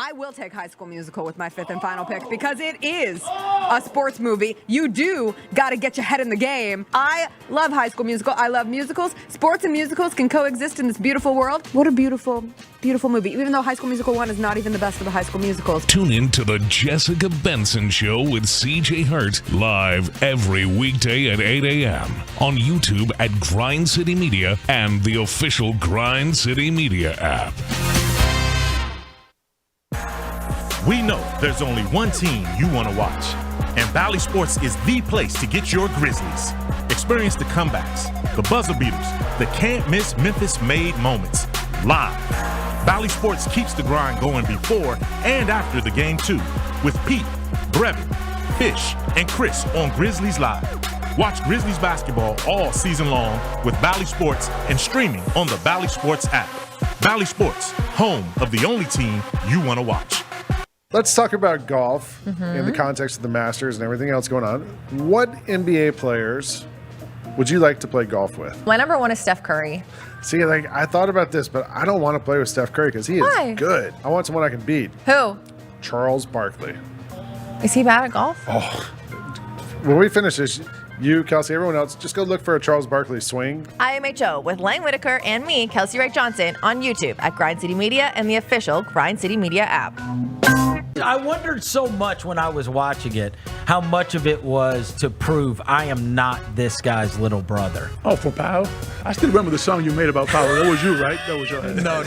I will take High School Musical with my fifth and final pick because it is a sports movie. You do got to get your head in the game. I love High School Musical. I love musicals. Sports and musicals can coexist in this beautiful world. What a beautiful, beautiful movie. Even though High School Musical 1 is not even the best of the High School Musicals. Tune in to the Jessica Benson Show with CJ Hurt live every weekday at 8 a.m. on YouTube at Grind City Media and the official Grind City Media app. We know there's only one team you want to watch, and Bally Sports is the place to get your Grizzlies. Experience the comebacks, the buzzer beaters, the can't-miss Memphis-made moments live. Bally Sports keeps the grind going before and after the game, too, with Pete, Brevin, Fish, and Chris on Grizzlies Live. Watch Grizzlies basketball all season long with Bally Sports and streaming on the Bally Sports app. Bally Sports, home of the only team you want to watch. Let's talk about golf in the context of the Masters and everything else going on. What NBA players would you like to play golf with? My number one is Steph Curry. See, like I thought about this, but I don't want to play with Steph Curry because he is good. I want someone I can beat. Who? Charles Barkley. Is he bad at golf? Oh, when we finish this, you, Kelsey, everyone else, just go look for a Charles Barkley swing. IMHO with Lang Whitaker and me, Kelsey Wright Johnson, on YouTube at Grind City Media and the official Grind City Media app. I wondered so much when I was watching it how much of it was to prove I am not this guy's little brother. Oh, for Powell? I still remember the song you made about Powell. That was you, right? That was your No.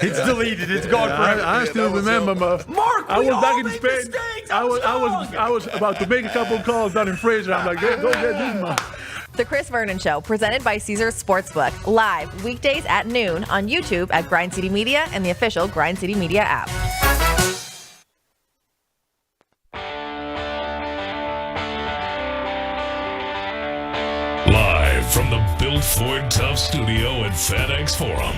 It's deleted. It's gone forever. I still remember, Mark, I was back in Spain. I was about to make a couple of calls down in Fraser. I'm like, go get this man. The Chris Vernon Show, presented by Caesars Sportsbook, live weekdays at noon on YouTube at Grind City Media and the official Grind City Media app. Live from the Built Ford Tough studio at FedEx Forum,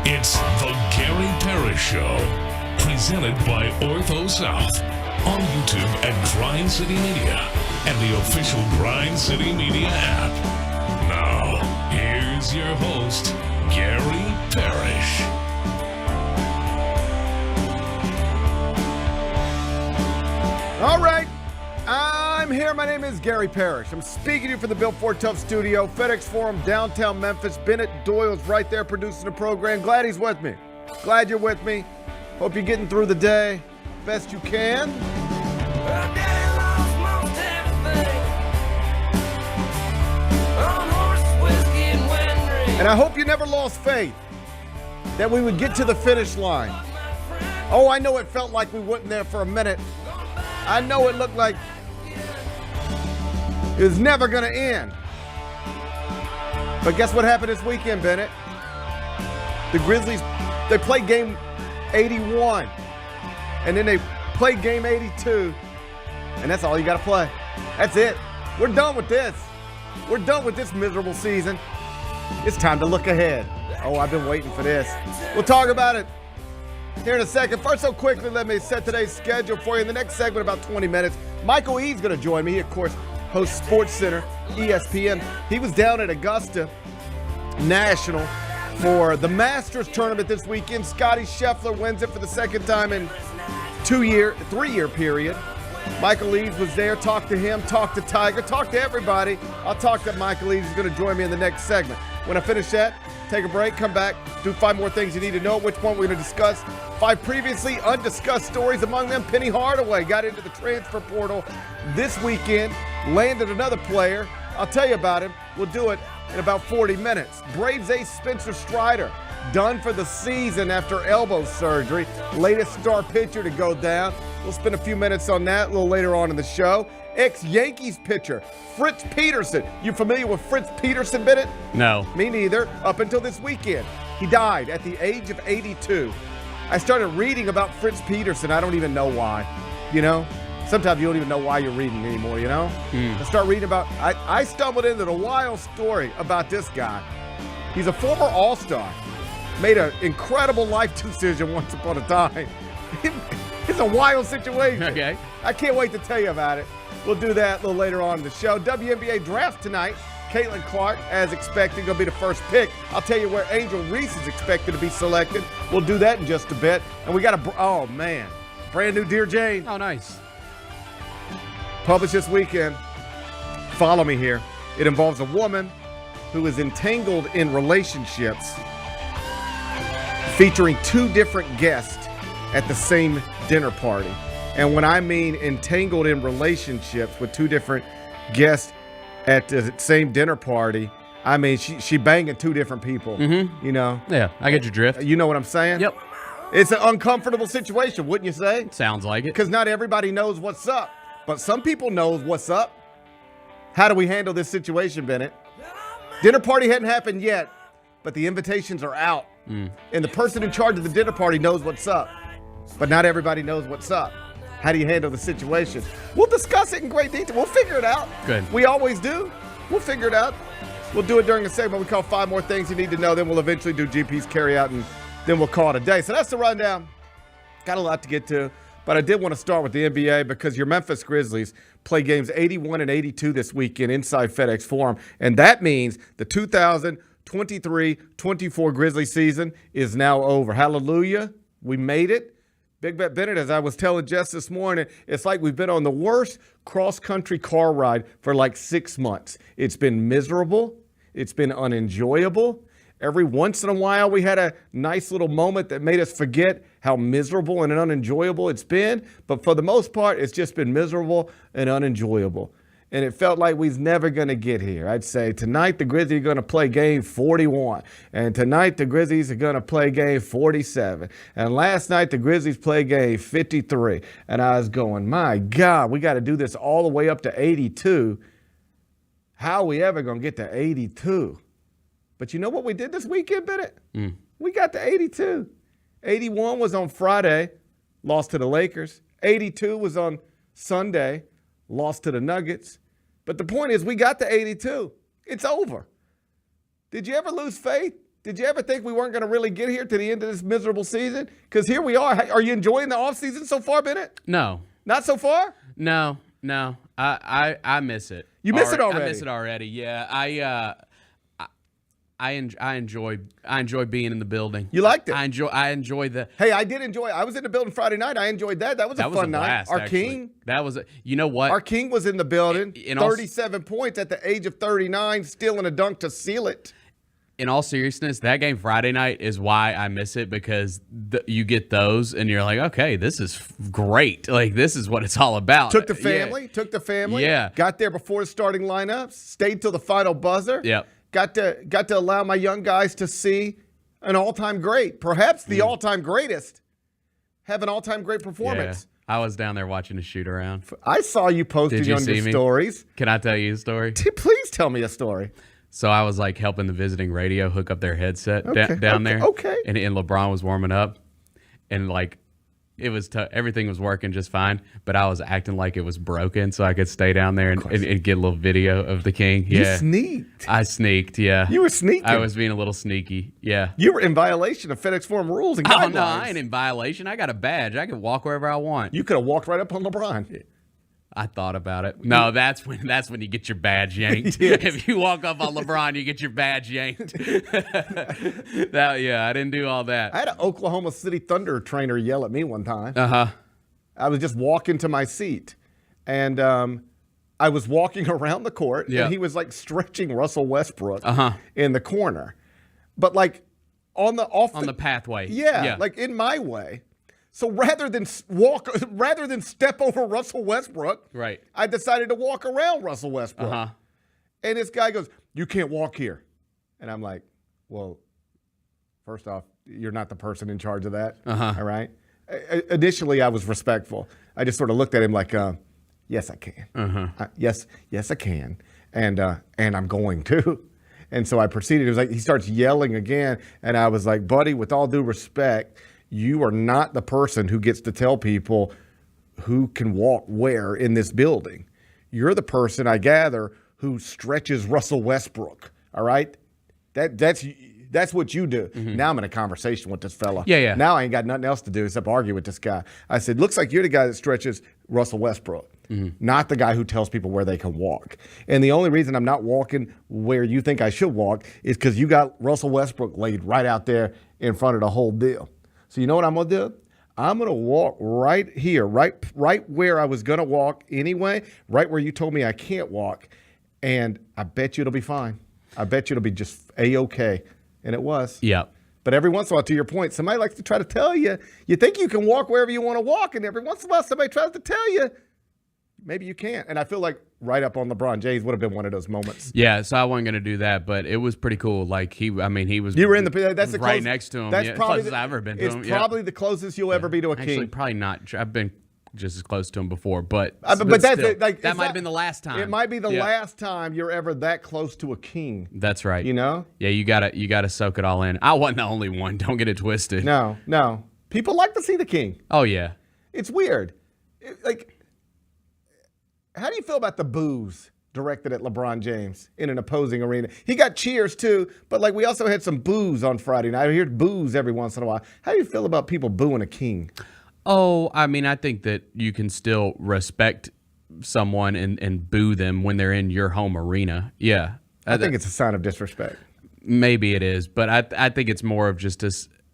it's the Gary Parrish Show, presented by Ortho South, on YouTube at Grind City Media and the official Grind City Media app. Now, here's your host, Gary Parrish. All right. I'm here. My name is Gary Parrish. I'm speaking to you from the Built Ford Tough studio, FedEx Forum, downtown Memphis. Bennett Doyle's right there producing the program. Glad he's with me. Glad you're with me. Hope you're getting through the day best you can. And I hope you never lost faith that we would get to the finish line. Oh, I know it felt like we wasn't there for a minute. I know it looked like it was never going to end. But guess what happened this weekend, Bennett? The Grizzlies, they played game 81. And then they played game 82. And that's all you got to play. That's it. We're done with this. We're done with this miserable season. It's time to look ahead. Oh, I've been waiting for this. We'll talk about it here in a second. First, so quickly, let me set today's schedule for you. In the next segment, about 20 minutes, Michael Eaves is going to join me. He, of course, hosts Sports Center, ESPN. He was down at Augusta National for the Masters tournament this weekend. Scotty Scheffler wins it for the second time in 3-year period. Michael Eaves was there. Talked to him, talked to Tiger, talked to everybody. I'll talk to Michael Eaves. He's going to join me in the next segment. When I finish that, take a break, come back, do 5 more things you need to know. Which one we're going to discuss? 5 previously undiscussed stories. Among them, Penny Hardaway got into the transfer portal this weekend, landed another player. I'll tell you about him. We'll do it in about 40 minutes. Braves ace Spencer Strider, done for the season after elbow surgery. Latest star pitcher to go down. We'll spend a few minutes on that a little later on in the show. Ex-Yankees pitcher, Fritz Peterson. You familiar with Fritz Peterson, Bennett? No. Me neither, up until this weekend. He died at the age of 82. I started reading about Fritz Peterson. I don't even know why, you know? Sometimes you don't even know why you're reading anymore, you know? I start reading about, I stumbled into the wild story about this guy. He's a former All-Star. Made an incredible life decision once upon a time. It's a wild situation. Okay. I can't wait to tell you about it. We'll do that a little later on in the show. WNBA Draft tonight. Caitlin Clark, as expected, going to be the first pick. I'll tell you where Angel Reese is expected to be selected. We'll do that in just a bit. And we got oh, man. Brand new Dear Jane. Oh, nice. Published this weekend. Follow me here. It involves a woman who is entangled in relationships featuring two different guests at the same dinner party. And when I mean entangled in relationships with two different guests at the same dinner party, I mean she banging two different people. Mm-hmm. You know? Yeah, I get your drift. You know what I'm saying? Yep. It's an uncomfortable situation, wouldn't you say? Sounds like it. Because not everybody knows what's up. But some people knows what's up. How do we handle this situation, Bennett? Dinner party hadn't happened yet, but the invitations are out. And the person in charge of the dinner party knows what's up. But not everybody knows what's up. How do you handle the situation? We'll discuss it in great detail. We'll figure it out. Good. We always do. We'll figure it out. We'll do it during a segment we call 5 More Things You Need to Know. Then we'll eventually do GP's carry out, and then we'll call it a day. So that's the rundown. Got a lot to get to. But I did want to start with the NBA because your Memphis Grizzlies play games 81 and 82 this weekend inside FedEx Forum. And that means the 2023-24 Grizzly season is now over. Hallelujah. We made it. Big Bet Bennett, as I was telling Jess this morning, it's like we've been on the worst cross-country car ride for like 6 months. It's been miserable. It's been unenjoyable. Every once in a while, we had a nice little moment that made us forget how miserable and unenjoyable it's been. But for the most part, it's just been miserable and unenjoyable. And it felt like we was never going to get here. I'd say tonight the Grizzlies are going to play game 41. And tonight the Grizzlies are going to play game 47. And last night the Grizzlies played game 53. And I was going, my God, we got to do this all the way up to 82. How are we ever going to get to 82? But you know what we did this weekend, Bennett? We got to 82. 81 was on Friday, lost to the Lakers. 82 was on Sunday, lost to the Nuggets. But the point is, we got to 82. It's over. Did you ever lose faith? Did you ever think we weren't going to really get here to the end of this miserable season? Because here we are. Are you enjoying the offseason so far, Bennett? No. Not so far? No. I miss it. You miss it already? I miss it already, yeah. I enjoy being in the building. You liked it? I enjoy the. Hey, I did enjoy it. I was in the building Friday night. I enjoyed that. That was a fun blast, night. Our actually. King. That was you know what? Our King was in the building. 37 all, points at the age of 39, stealing a dunk to seal it. In all seriousness, that game Friday night is why I miss it, because you get those and you're like, okay, this is great. Like, this is what it's all about. Took the family. Yeah. Got there before the starting lineups. Stayed till the final buzzer. Yep. Got to allow my young guys to see an all-time great, perhaps the all-time greatest, have an all-time great performance. Yeah. I was down there watching a shoot around. I saw you posting on your stories. Can I tell you a story? Please tell me a story. So I was like helping the visiting radio hook up their headset down there. Okay. And LeBron was warming up, and like it was everything was working just fine, but I was acting like it was broken so I could stay down there and get a little video of the King. Yeah. You sneaked. I sneaked, yeah. You were sneaking. I was being a little sneaky, yeah. You were in violation of FedEx Forum rules and guidelines. Oh, no, I ain't in violation. I got a badge. I can walk wherever I want. You could have walked right up on LeBron. I thought about it. No, that's when you get your badge yanked. Yes. If you walk up on LeBron, you get your badge yanked. I didn't do all that. I had an Oklahoma City Thunder trainer yell at me one time. Uh-huh. I was just walking to my seat, and I was walking around the court, and he was like stretching Russell Westbrook in the corner, but like on the pathway. Yeah, like in my way. So rather than step over Russell Westbrook, right, I decided to walk around Russell Westbrook. Uh-huh. And this guy goes, "You can't walk here," and I'm like, "Well, first off, you're not the person in charge of that, all right?" Initially, I was respectful. I just sort of looked at him like, "Yes, I can. Yes, I can, and I'm going to." And so I proceeded. It was like he starts yelling again, and I was like, "Buddy, with all due respect, you are not the person who gets to tell people who can walk where in this building. You're the person, I gather, who stretches Russell Westbrook. All right, that's what you do." Now I'm in a conversation with this fella. Yeah. Now I ain't got nothing else to do except argue with this guy. I said, "Looks like you're the guy that stretches Russell Westbrook, not the guy who tells people where they can walk. And the only reason I'm not walking where you think I should walk is because you got Russell Westbrook laid right out there in front of the whole deal. So you know what I'm going to do? I'm going to walk right here, right where I was going to walk anyway, right where you told me I can't walk, and I bet you it'll be fine. I bet you it'll be just A-okay. And it was. Yep. But every once in a while, to your point, somebody likes to try to tell you, you think you can walk wherever you want to walk, and every once in a while somebody tries to tell you, maybe you can't. And I feel like right up on LeBron James would have been one of those moments. Yeah, so I wasn't going to do that, but it was pretty cool. Like, he was you were in the that's the right next to him. That's probably closest I've ever been to him. It's probably the closest you'll ever be to a king. Actually, probably not. I've been just as close to him before, but that's still, like that might have been the last time. It might be the last time you're ever that close to a king. That's right. You know? Yeah, you gotta soak it all in. I wasn't the only one. Don't get it twisted. No. People like to see the king. Oh yeah. It's weird. How do you feel about the boos directed at LeBron James in an opposing arena? He got cheers too, but like we also had some boos on Friday night. I hear boos every once in a while. How do you feel about people booing a king? Oh, I mean, I think that you can still respect someone and boo them when they're in your home arena. Yeah. I think it's a sign of disrespect. Maybe it is, but I think it's more of just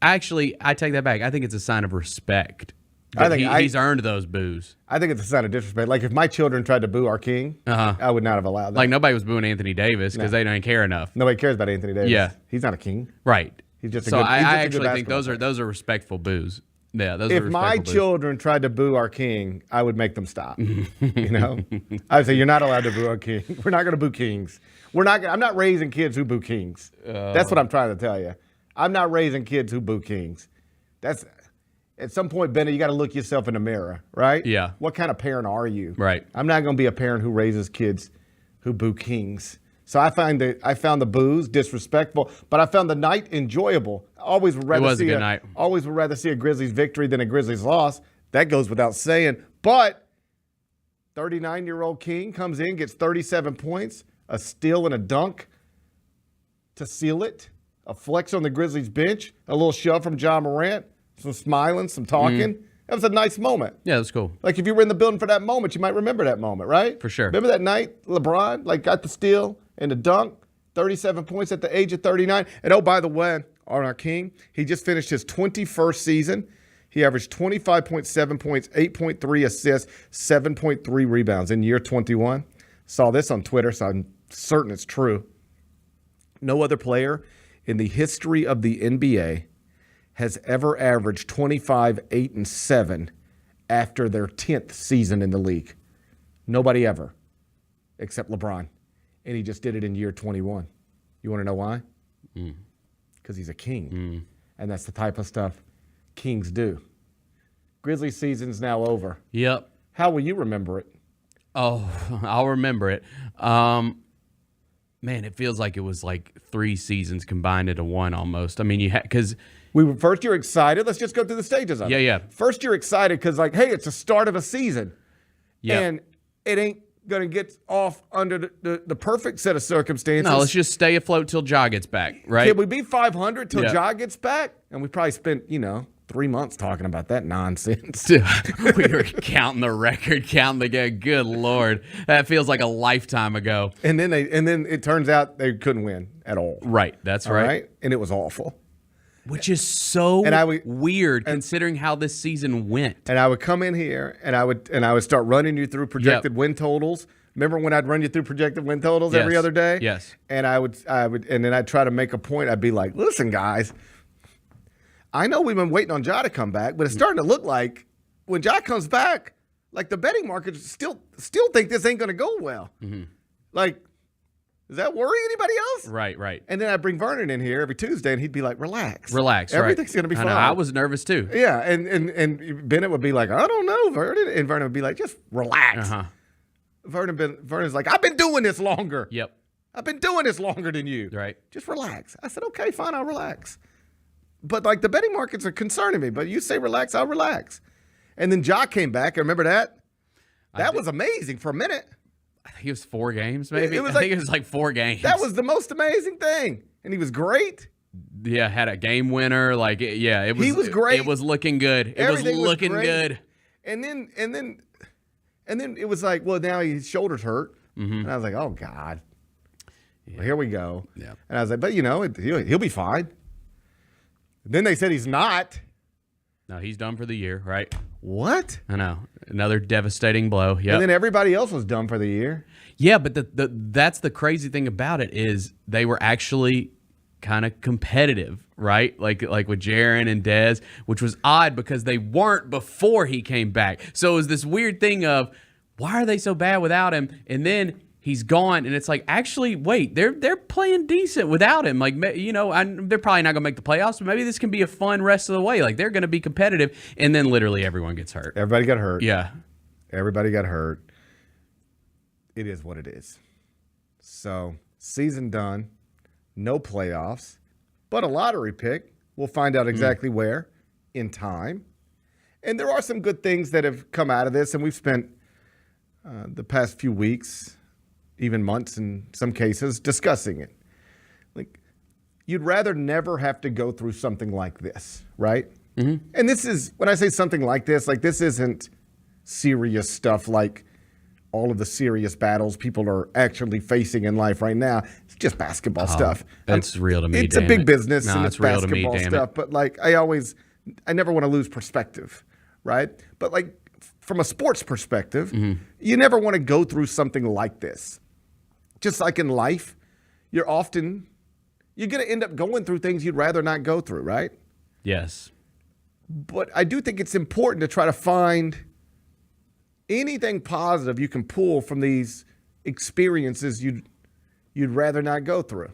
actually, I take that back. I think it's a sign of respect. I think he's earned those boos. I think it's a sign of disrespect. Like if my children tried to boo our king, I would not have allowed that. Like nobody was booing Anthony Davis because they don't care enough. Nobody cares about Anthony Davis. Yeah. He's not a king. Right. He's just I actually think those are respectful boos. Yeah, those are if my children tried to boo our king, I would make them stop. You know, I would say you're not allowed to boo our king. We're not going to boo kings. I'm not raising kids who boo kings. That's what I'm trying to tell you. I'm not raising kids who boo kings. That's at some point, Bennett, you got to look yourself in the mirror, right? Yeah. What kind of parent are you? Right. I'm not going to be a parent who raises kids who boo kings. So I found the boos disrespectful, but I found the night enjoyable. Always would rather see a good night. Always would rather see a Grizzlies victory than a Grizzlies loss. That goes without saying. But 39-year-old King comes in, gets 37 points, a steal and a dunk to seal it, a flex on the Grizzlies bench, a little shove from John Morant, some smiling, some talking. That was a nice moment. Yeah, that's cool. Like if you were in the building for that moment, you might remember that moment, right? For sure. Remember that night LeBron got the steal and the dunk, 37 points at the age of 39. And oh, by the way, on our King, he just finished his 21st season. He averaged 25.7 points, 8.3 assists, 7.3 rebounds in year 21. Saw this on Twitter, so I'm certain it's true. No other player in the history of the NBA has ever averaged 25, 8, and 7 after their 10th season in the league. Nobody ever, except LeBron. And he just did it in year 21. You want to know why? Because he's a king. And that's the type of stuff kings do. Grizzlies season's now over. Yep. How will you remember it? Oh, I'll remember it. Man, it feels like it was like 3 seasons combined into one almost. I mean, because First you're excited. Let's just go through the stages of it. Yeah. First you're excited because hey, it's the start of a season. Yeah. And it ain't going to get off under the perfect set of circumstances. No, let's just stay afloat till Ja gets back, right? Can we be 500 till Ja gets back? And we probably spent, 3 months talking about that nonsense. We were counting the record, counting the game. Good Lord. That feels like a lifetime ago. And then it turns out they couldn't win at all. Right. That's all right. And it was awful. Which is so weird considering how this season went. And I would come in here and I would start running you through projected win totals. Remember when I'd run you through projected win totals every other day? Yes. And I would and then I'd try to make a point. I'd be like, listen, guys, I know we've been waiting on Ja to come back, but it's starting to look like when Ja comes back, like the betting markets still think this ain't gonna go well. Like, does that worry anybody else? Right. And then I bring Vernon in here every Tuesday, and he'd be like, "Relax, Everything's going to be fine." I was nervous too. Yeah, and Bennett would be like, "I don't know, Vernon," and Vernon would be like, "Just relax." Vernon's like, "I've been doing this longer. Yep, I've been doing this longer than you. Right? Just relax." I said, "Okay, fine, I'll relax." But like the betting markets are concerning me. But you say relax, I'll relax. And then Ja came back. I remember that. That was amazing for a minute. I think it was 4 games, maybe. I think it was like 4 games. That was the most amazing thing, and he was great. Yeah, had a game winner. He was great. It was looking good. Everything was looking good. And then it was like, well, now his shoulder's hurt, and I was like, oh God, well, here we go. Yeah. And I was like, but he'll be fine. Then they said he's not. No, he's done for the year, right? What? I know. Another devastating blow. Yeah. And then everybody else was done for the year. Yeah, but that's the crazy thing about it is they were actually kind of competitive, right? Like with Jaren and Dez, which was odd because they weren't before he came back. So it was this weird thing of why are they so bad without him? And then he's gone, and it's like, actually, wait, they're playing decent without him. Like, you know, they're probably not going to make the playoffs, but maybe this can be a fun rest of the way. Like, they're going to be competitive, and then literally everyone gets hurt. Everybody got hurt. Yeah. Everybody got hurt. It is what it is. So, season done. No playoffs, but a lottery pick. We'll find out exactly where in time. And there are some good things that have come out of this, and we've spent the past few weeks, even months in some cases, discussing it. Like, you'd rather never have to go through something like this, right? Mm-hmm. And this is, when I say something like this isn't serious stuff like all of the serious battles people are actually facing in life right now. It's just basketball stuff. That's real to me. It's a big business and it's real to me, basketball stuff. But like, I never want to lose perspective, right? But like, from a sports perspective, you never want to go through something like this. Just like in life, you're going to end up going through things you'd rather not go through, right? Yes. But I do think it's important to try to find anything positive you can pull from these experiences you'd rather not go through.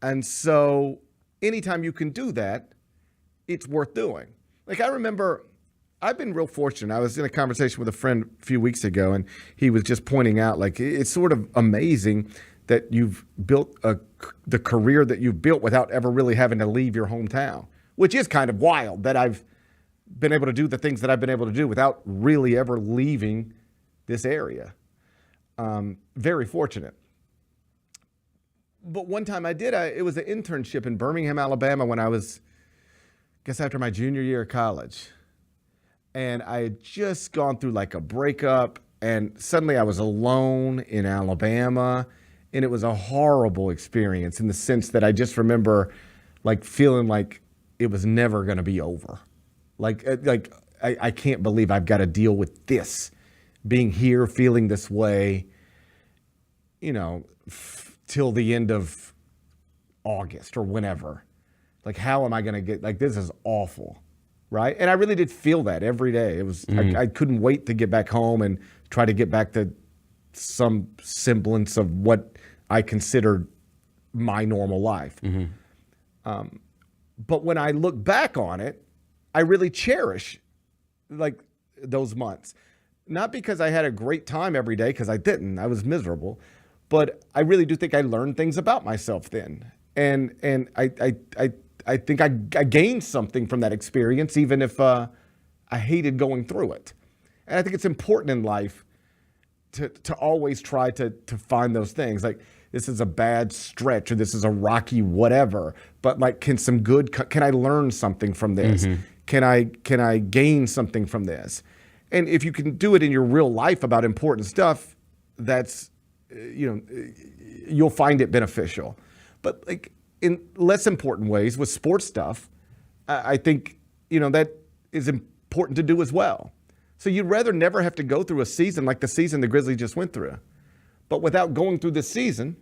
And so anytime you can do that, it's worth doing. Like, I remember, I've been real fortunate. I was in a conversation with a friend a few weeks ago, and he was just pointing out, like, it's sort of amazing that you've built the career that you've built without ever really having to leave your hometown, which is kind of wild that I've been able to do the things that I've been able to do without really ever leaving this area. Very fortunate. But one time I did, it was an internship in Birmingham, Alabama when I was, I guess after my junior year of college. And I had just gone through like a breakup, and suddenly I was alone in Alabama, and it was a horrible experience in the sense that I just remember like feeling like it was never going to be over. Like I can't believe I've got to deal with this, being here, feeling this way, you know, till the end of August or whenever. Like, how am I going to get, like, this is awful, right? And I really did feel that every day. It was, I couldn't wait to get back home and try to get back to some semblance of what I considered my normal life. But when I look back on it, I really cherish like those months. Not because I had a great time every day, because I didn't. I was miserable. But I really do think I learned things about myself then. And I think I gained something from that experience, even if I hated going through it. And I think it's important in life to always try to find those things. Like, this is a bad stretch, or this is a rocky whatever, but like, can I learn something from this? Can I gain something from this? And if you can do it in your real life about important stuff, that's, you'll find it beneficial. But like in less important ways with sports stuff, I think, that is important to do as well. So you'd rather never have to go through a season like the season the Grizzlies just went through. But without going through this season,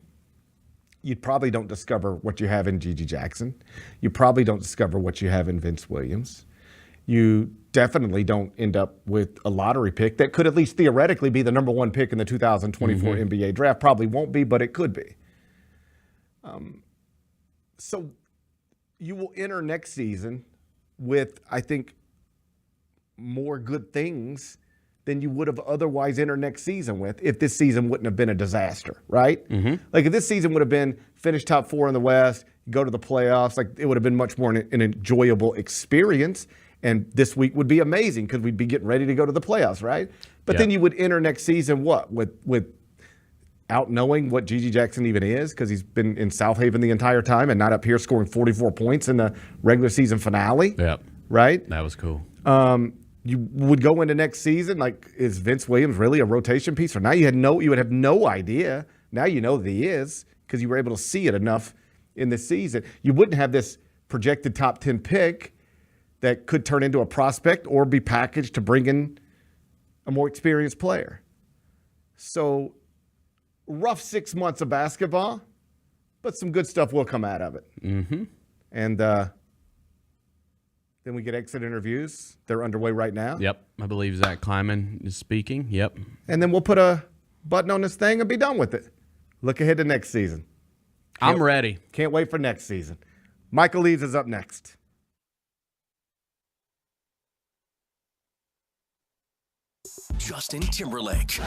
you probably don't discover what you have in Gigi Jackson. You probably don't discover what you have in Vince Williams. You definitely don't end up with a lottery pick that could at least theoretically be the number one pick in the 2024 NBA draft. Probably won't be, but it could be. So you will enter next season with, I think, more good things than you would have otherwise entered next season with if this season wouldn't have been a disaster, right? Like, if this season would have been finish top 4 in the West, go to the playoffs, like, it would have been much more an enjoyable experience. And this week would be amazing because we'd be getting ready to go to the playoffs, right? But then you would enter next season without knowing what Gigi Jackson even is, because he's been in South Haven the entire time and not up here scoring 44 points in the regular season finale. Yep. Right? That was cool. You would go into next season like, is Vince Williams really a rotation piece? Or now you would have no idea. Now you know that he is, because you were able to see it enough in this season. You wouldn't have this projected top 10 pick that could turn into a prospect or be packaged to bring in a more experienced player. So rough 6 months of basketball, but some good stuff will come out of it. Mm-hmm. And then we get exit interviews. They're underway right now. Yep. I believe Zack Kleiman is speaking. Yep. And then we'll put a button on this thing and be done with it. Look ahead to next season. I'm ready. Can't wait for next season. Michael Eaves is up next. Justin Timberlake.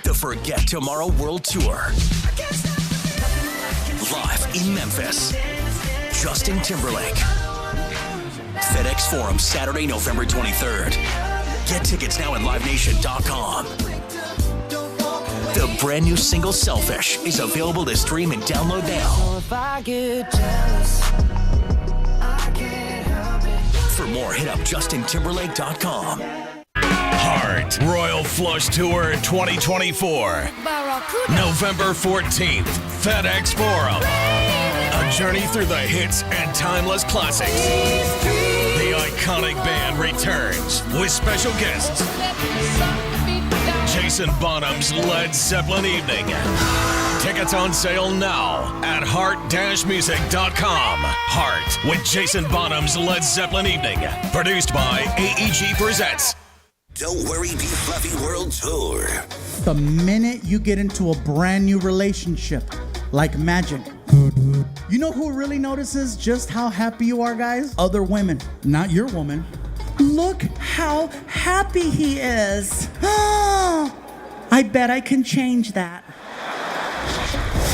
The Forget Tomorrow World Tour. Live in Memphis. Justin Timberlake. FedEx Forum, Saturday, November 23rd. Get tickets now at livenation.com. The brand new single Selfish is available to stream and download now. For more, hit up justintimberlake.com. Heart Royal Flush Tour 2024. November 14th, FedEx Forum. A journey through the hits and timeless classics. The iconic band returns with special guests. Jason Bonham's Led Zeppelin Evening. Tickets on sale now at heart-music.com. Heart with Jason Bonham's Led Zeppelin Evening. Produced by AEG Presents. Don't Worry, Be Fluffy World Tour. The minute you get into a brand new relationship, like magic, you know who really notices just how happy you are, guys? Other women, not your woman. Look how happy he is. I bet I can change that.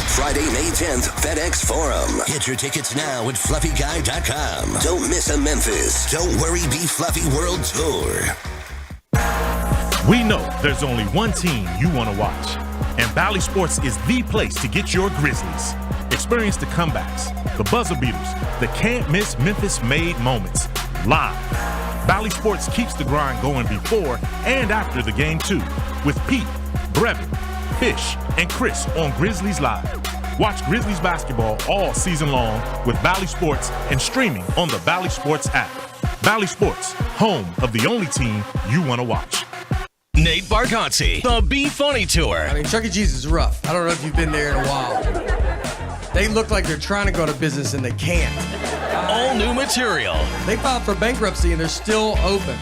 Friday, May 10th, FedEx Forum. Get your tickets now at fluffyguy.com. Don't miss a Memphis Don't Worry, Be Fluffy World Tour. We know there's only one team you want to watch, and Bally Sports is the place to get your Grizzlies. Experience the comebacks, the buzzer beaters, the can't-miss Memphis-made moments live. Bally Sports keeps the grind going before and after the game, too, with Pete, Brevin, Fish, and Chris on Grizzlies Live. Watch Grizzlies basketball all season long with Bally Sports and streaming on the Bally Sports app. Bally Sports, home of the only team you want to watch. Nate Bargatze, the Be Funny Tour. I mean, Chuck E. Cheese is rough. I don't know if you've been there in a while. They look like they're trying to go to business and they can't. All new material. They filed for bankruptcy and they're still open.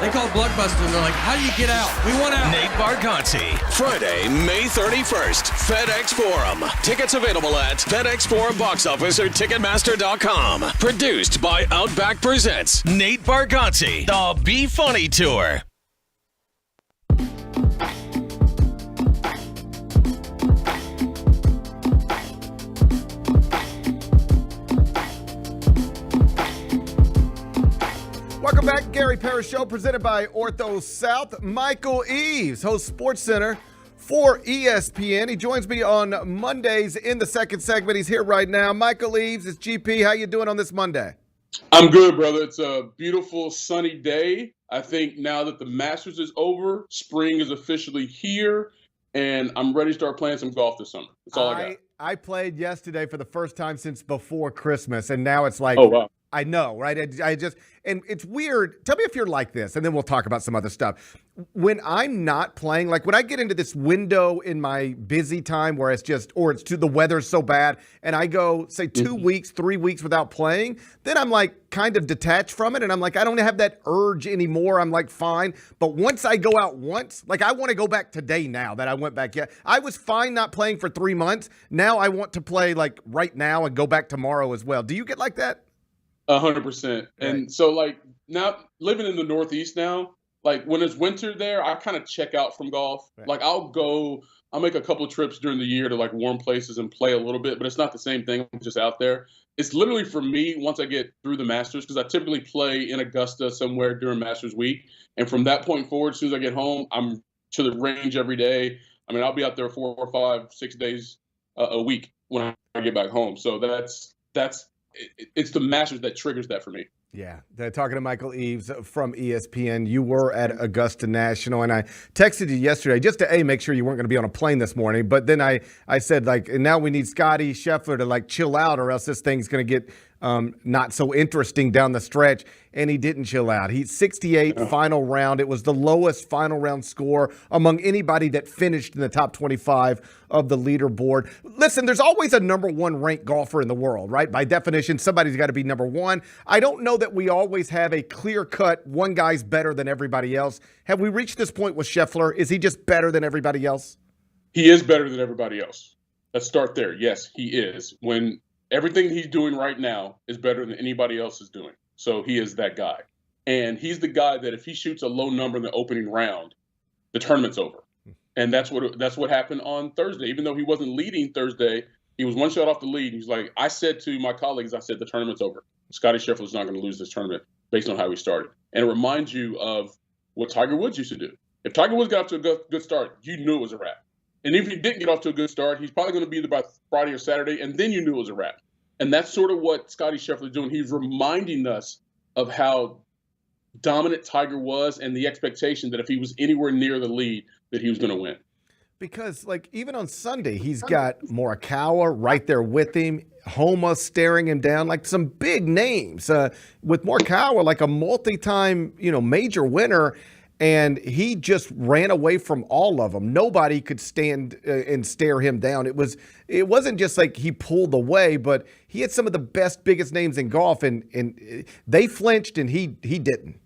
They called Blockbuster and they're like, how do you get out? We want out. Nate Bargatze, Friday, May 31st, FedEx Forum. Tickets available at FedEx Forum Box Office or Ticketmaster.com. Produced by Outback Presents. Nate Bargatze, the Be Funny Tour. Welcome back, Gary Parrish Show, presented by Ortho South. Michael Eaves, host SportsCenter for ESPN. He joins me on Mondays in the second segment. He's here right now. Michael Eaves, it's GP. How you doing on this Monday? I'm good, brother. It's a beautiful sunny day. I think now that the Masters is over, spring is officially here, and I'm ready to start playing some golf this summer. That's all I got. I played yesterday for the first time since before Christmas, and now it's like, oh, wow. I know, right? I just, and it's weird. Tell me if you're like this, and then we'll talk about some other stuff. When I'm not playing, like when I get into this window in my busy time where it's just, or it's the weather's so bad, and I go, say, 2 weeks, 3 weeks without playing, then I'm like kind of detached from it, and I'm like, I don't have that urge anymore. I'm like, fine. But once I go out once, like I want to go back today now that I went back. Yeah, I was fine not playing for 3 months. Now I want to play like right now and go back tomorrow as well. Do you get like that? 100%. And so like now living in the Northeast now, like when it's winter there, I kind of check out from golf. Right. Like I'll make a couple of trips during the year to like warm places and play a little bit, but it's not the same thing. I'm just out there. It's literally for me once I get through the Masters, because I typically play in Augusta somewhere during Masters week. And from that point forward, as soon as I get home, I'm to the range every day. I mean, I'll be out there 4 or 5, 6 days a week when I get back home. So it's the Masters that triggers that for me. Yeah. Talking to Michael Eaves from ESPN. You were at Augusta National, and I texted you yesterday just to, make sure you weren't going to be on a plane this morning. But then I said, like, and now we need Scotty Scheffler to, like, chill out, or else this thing's going to get not so interesting down the stretch, and he didn't chill out. He's 68 final round. It was the lowest final round score among anybody that finished in the top 25 of the leaderboard. Listen, there's always a number one ranked golfer in the world, right? By definition, somebody's got to be number one. I don't know that we always have a clear-cut, one guy's better than everybody else. Have we reached this point with Scheffler? Is he just better than everybody else? He is better than everybody else. Let's start there. Yes, he is. When everything he's doing right now is better than anybody else is doing. So he is that guy. And he's the guy that if he shoots a low number in the opening round, the tournament's over. And that's what happened on Thursday. Even though he wasn't leading Thursday, he was one shot off the lead. He's like, I said to my colleagues, the tournament's over. Scottie Scheffler's not going to lose this tournament based on how he started. And it reminds you of what Tiger Woods used to do. If Tiger Woods got off to a good start, you knew it was a wrap. And if he didn't get off to a good start, he's probably going to be there by Friday or Saturday, and then you knew it was a wrap. And that's sort of what Scottie Scheffler is doing. He's reminding us of how dominant Tiger was and the expectation that if he was anywhere near the lead, that he was going to win. Because, even on Sunday, he's got Morikawa right there with him, Homa staring him down, some big names. With Morikawa, a multi-time, major winner, and he just ran away from all of them. Nobody could stand and stare him down. It wasn't just he pulled away, but he had some of the best, biggest names in golf, and they flinched, and he didn't.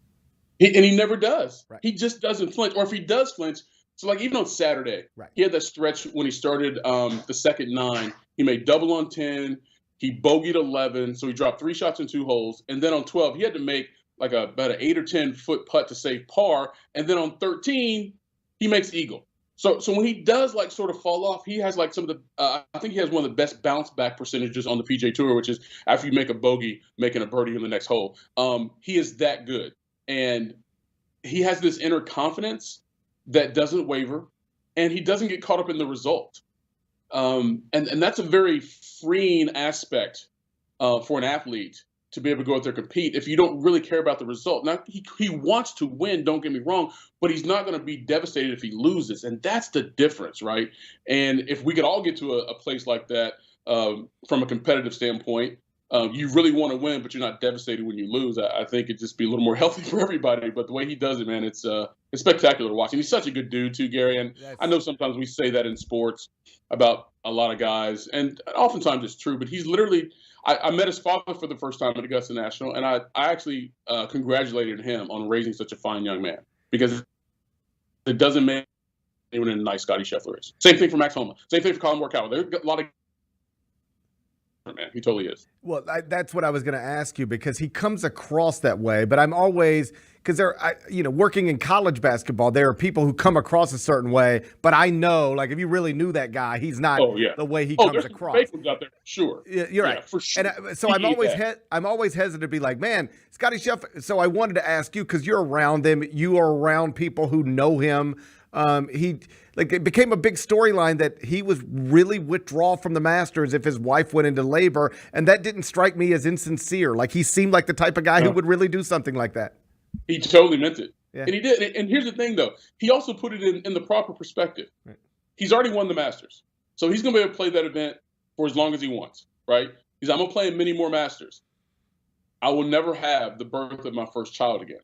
He never does. Right. He just doesn't flinch. Or if he does flinch, so even on Saturday, right, he had that stretch when he started the second 9. He made double on 10. He bogeyed 11, so he dropped 3 shots in 2 holes. And then on 12, he had to make about an 8 or 10 foot putt to save par. And then on 13, he makes eagle. So when he does sort of fall off, he has some of the I think he has one of the best bounce back percentages on the PGA Tour, which is after you make a bogey, making a birdie in the next hole. He is that good. And he has this inner confidence that doesn't waver, and he doesn't get caught up in the result. And that's a very freeing aspect for an athlete to be able to go out there and compete if you don't really care about the result. Now, he wants to win, don't get me wrong, but he's not going to be devastated if he loses, and that's the difference, right? And if we could all get to a place like that from a competitive standpoint, you really want to win, but you're not devastated when you lose. I think it'd just be a little more healthy for everybody. But the way he does it, man, it's spectacular to watch. And he's such a good dude, too, Gary. And I know sometimes we say that in sports about a lot of guys, and oftentimes it's true. But he's literally I met his father for the first time at Augusta National, and I actually congratulated him on raising such a fine young man, because it doesn't make anyone a nice Scottie Scheffler is. Same thing for Max Homa. Same thing for Colin Morikawa. There's a lot of man. He totally is. Well, that's what I was going to ask you, because he comes across that way. But I'm always, because working in college basketball, there are people who come across a certain way. But I know, if you really knew that guy, he's not the way he comes across. Fake ones out there, for sure. You're right, for sure. And so I'm always hesitant to be like, man, Scottie Scheffler. So I wanted to ask you, because you're around him, you are around people who know him. It became a big storyline that he was really withdraw from the Masters if his wife went into labor, and that didn't strike me as insincere. He seemed like the type of guy who would really do something like that. He totally meant it. Yeah. And he did. And here's the thing, though. He also put it in the proper perspective. Right. He's already won the Masters. So he's going to be able to play that event for as long as he wants, right? I'm going to play in many more Masters. I will never have the birth of my first child again.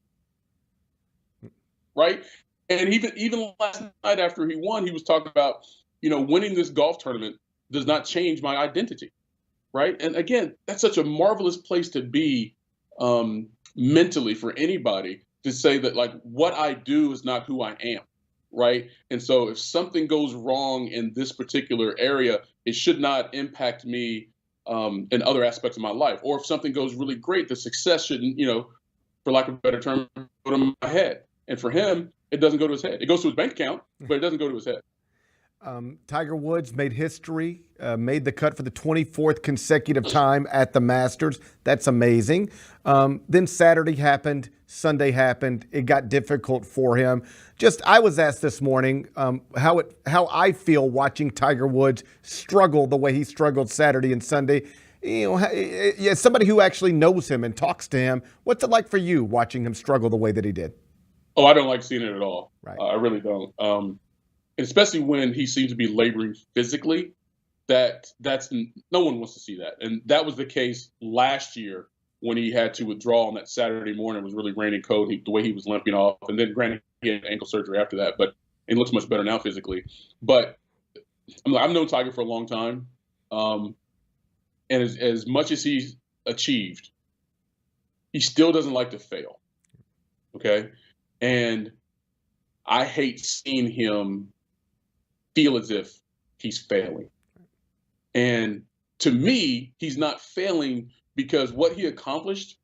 Right? And even last night after he won, he was talking about, winning this golf tournament does not change my identity, right? And again, that's such a marvelous place to be mentally for anybody, to say that what I do is not who I am, right? And so if something goes wrong in this particular area, it should not impact me in other aspects of my life. Or if something goes really great, the success shouldn't, for lack of a better term, go to my head. And for him, it doesn't go to his head. It goes to his bank account, but it doesn't go to his head. Tiger Woods made history, made the cut for the 24th consecutive time at the Masters. That's amazing. Then Saturday happened, Sunday happened. It got difficult for him. I was asked this morning how I feel watching Tiger Woods struggle the way he struggled Saturday and Sunday. As somebody who actually knows him and talks to him, what's it like for you watching him struggle the way that he did? Oh, I don't like seeing it at all. Right. I really don't. Especially when he seems to be laboring physically. that's no one wants to see that. And that was the case last year when he had to withdraw on that Saturday morning. It was really raining cold, the way he was limping off. And then granted, he had ankle surgery after that, but he looks much better now physically. But I've known Tiger for a long time. And as much as he's achieved, he still doesn't like to fail. Okay? And I hate seeing him feel as if he's failing. And to me, he's not failing because what he accomplished,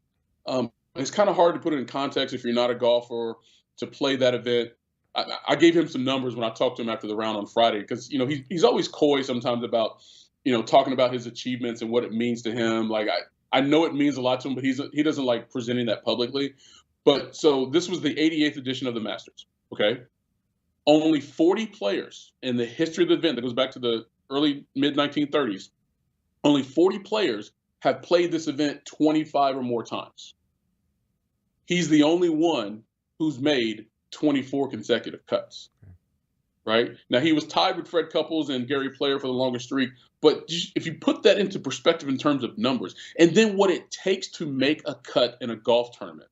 it's kind of hard to put it in context if you're not a golfer to play that event. I gave him some numbers when I talked to him after the round on Friday because, he's always coy sometimes about, talking about his achievements and what it means to him. Like, I know it means a lot to him, but he doesn't like presenting that publicly. But so this was the 88th edition of the Masters, okay? Only 40 players in the history of the event, that goes back to the early, mid-1930s, only 40 players have played this event 25 or more times. He's the only one who's made 24 consecutive cuts, right? Now, he was tied with Fred Couples and Gary Player for the longest streak, but if you put that into perspective in terms of numbers, and then what it takes to make a cut in a golf tournament,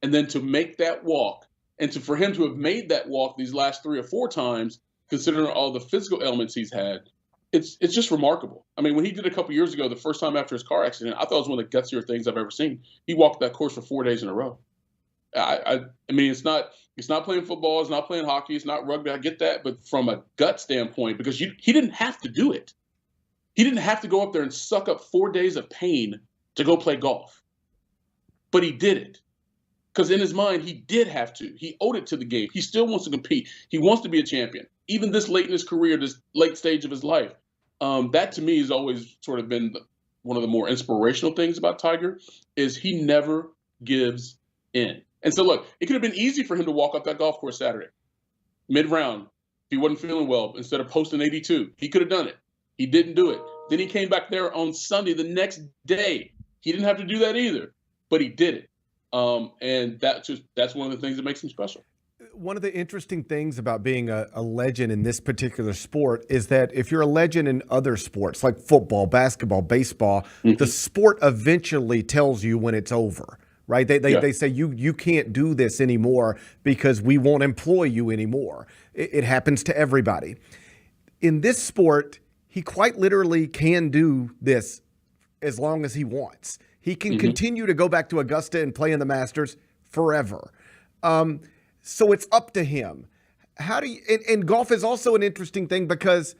and then to make that walk, and for him to have made that walk these last 3 or 4 times, considering all the physical elements he's had, it's just remarkable. I mean, when he did a couple years ago, the first time after his car accident, I thought it was one of the gutsier things I've ever seen. He walked that course for 4 days in a row. I mean, it's not playing football, it's not playing hockey, it's not rugby. I get that, but from a gut standpoint, because he didn't have to do it. He didn't have to go up there and suck up 4 days of pain to go play golf. But he did it. Because in his mind, he did have to. He owed it to the game. He still wants to compete. He wants to be a champion. Even this late in his career, this late stage of his life. That to me has always sort of been one of the more inspirational things about Tiger is he never gives in. And so, look, it could have been easy for him to walk up that golf course Saturday, mid-round, if he wasn't feeling well, instead of posting 82. He could have done it. He didn't do it. Then he came back there on Sunday the next day. He didn't have to do that either, but he did it. And that's one of the things that makes him special. One of the interesting things about being a legend in this particular sport is that if you're a legend in other sports like football, basketball, baseball, the sport eventually tells you when it's over, right? They say you can't do this anymore because we won't employ you anymore. It happens to everybody. In this sport, he quite literally can do this as long as he wants. He can continue to go back to Augusta and play in the Masters forever. So it's up to him. How do you? And golf is also an interesting thing because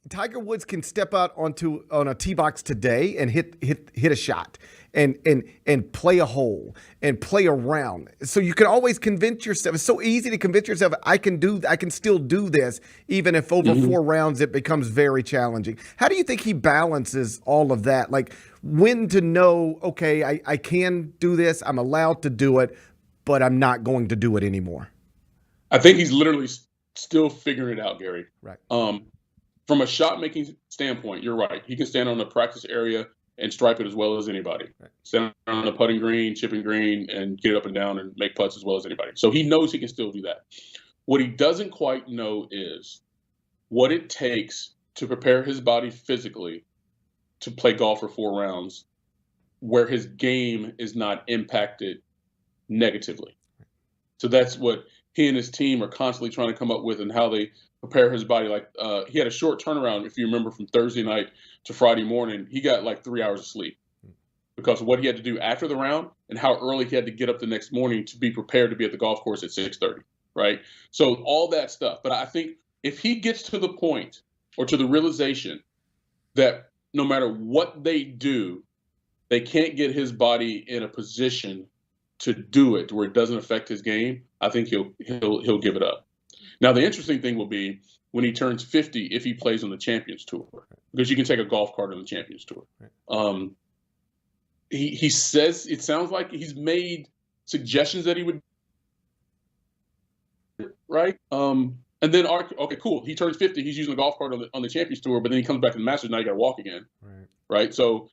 Tiger Woods can step out on a tee box today and hit a shot and play a hole and play a round. So you can always convince yourself. It's so easy to convince yourself I can still do this even if over 4 rounds it becomes very challenging. How do you think he balances all of that? Like when to know, okay, I can do this, I'm allowed to do it, but I'm not going to do it anymore. I think he's literally still figuring it out, Gary. Right. From a shot-making standpoint, you're right. He can stand on the practice area and stripe it as well as anybody. Right. Stand on the putting green, chipping green, and get it up and down and make putts as well as anybody. So he knows he can still do that. What he doesn't quite know is what it takes to prepare his body physically to play golf for 4 rounds where his game is not impacted negatively. So that's what he and his team are constantly trying to come up with and how they prepare his body. Like he had a short turnaround, if you remember, from Thursday night to Friday morning. He got like 3 hours of sleep because of what he had to do after the round and how early he had to get up the next morning to be prepared to be at the golf course at 6:30, right? So all that stuff. But I think if he gets to the point or to the realization that no matter what they do, they can't get his body in a position to do it where it doesn't affect his game, I think he'll give it up. Now, the interesting thing will be when he turns 50, if he plays on the Champions Tour, because you can take a golf cart on the Champions Tour. He says, it sounds like he's made suggestions that he would, right? And then, okay, cool. He turns 50, he's using the golf cart on the Champions Tour, but then he comes back to the Masters, now you got to walk again, right? So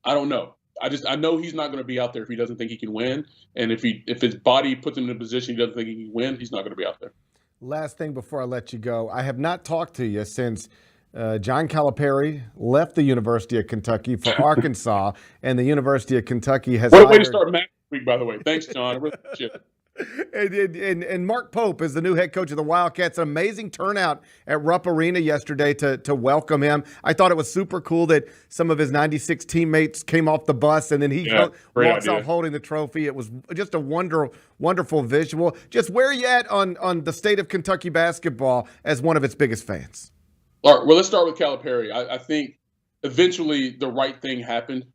I don't know. I know he's not going to be out there if he doesn't think he can win. And if his body puts him in a position he doesn't think he can win, he's not going to be out there. Last thing before I let you go, I have not talked to you since John Calipari left the University of Kentucky for Arkansas, and the University of Kentucky has What a way to start match week, by the way. Thanks, John. I really appreciate it. And Mark Pope is the new head coach of the Wildcats. An amazing turnout at Rupp Arena yesterday to welcome him. I thought it was super cool that some of his 96 teammates came off the bus and then he walks off holding the trophy. It was just a wonderful visual. Just where are you at on the state of Kentucky basketball as one of its biggest fans? All right, well, let's start with Calipari. I think eventually the right thing happened.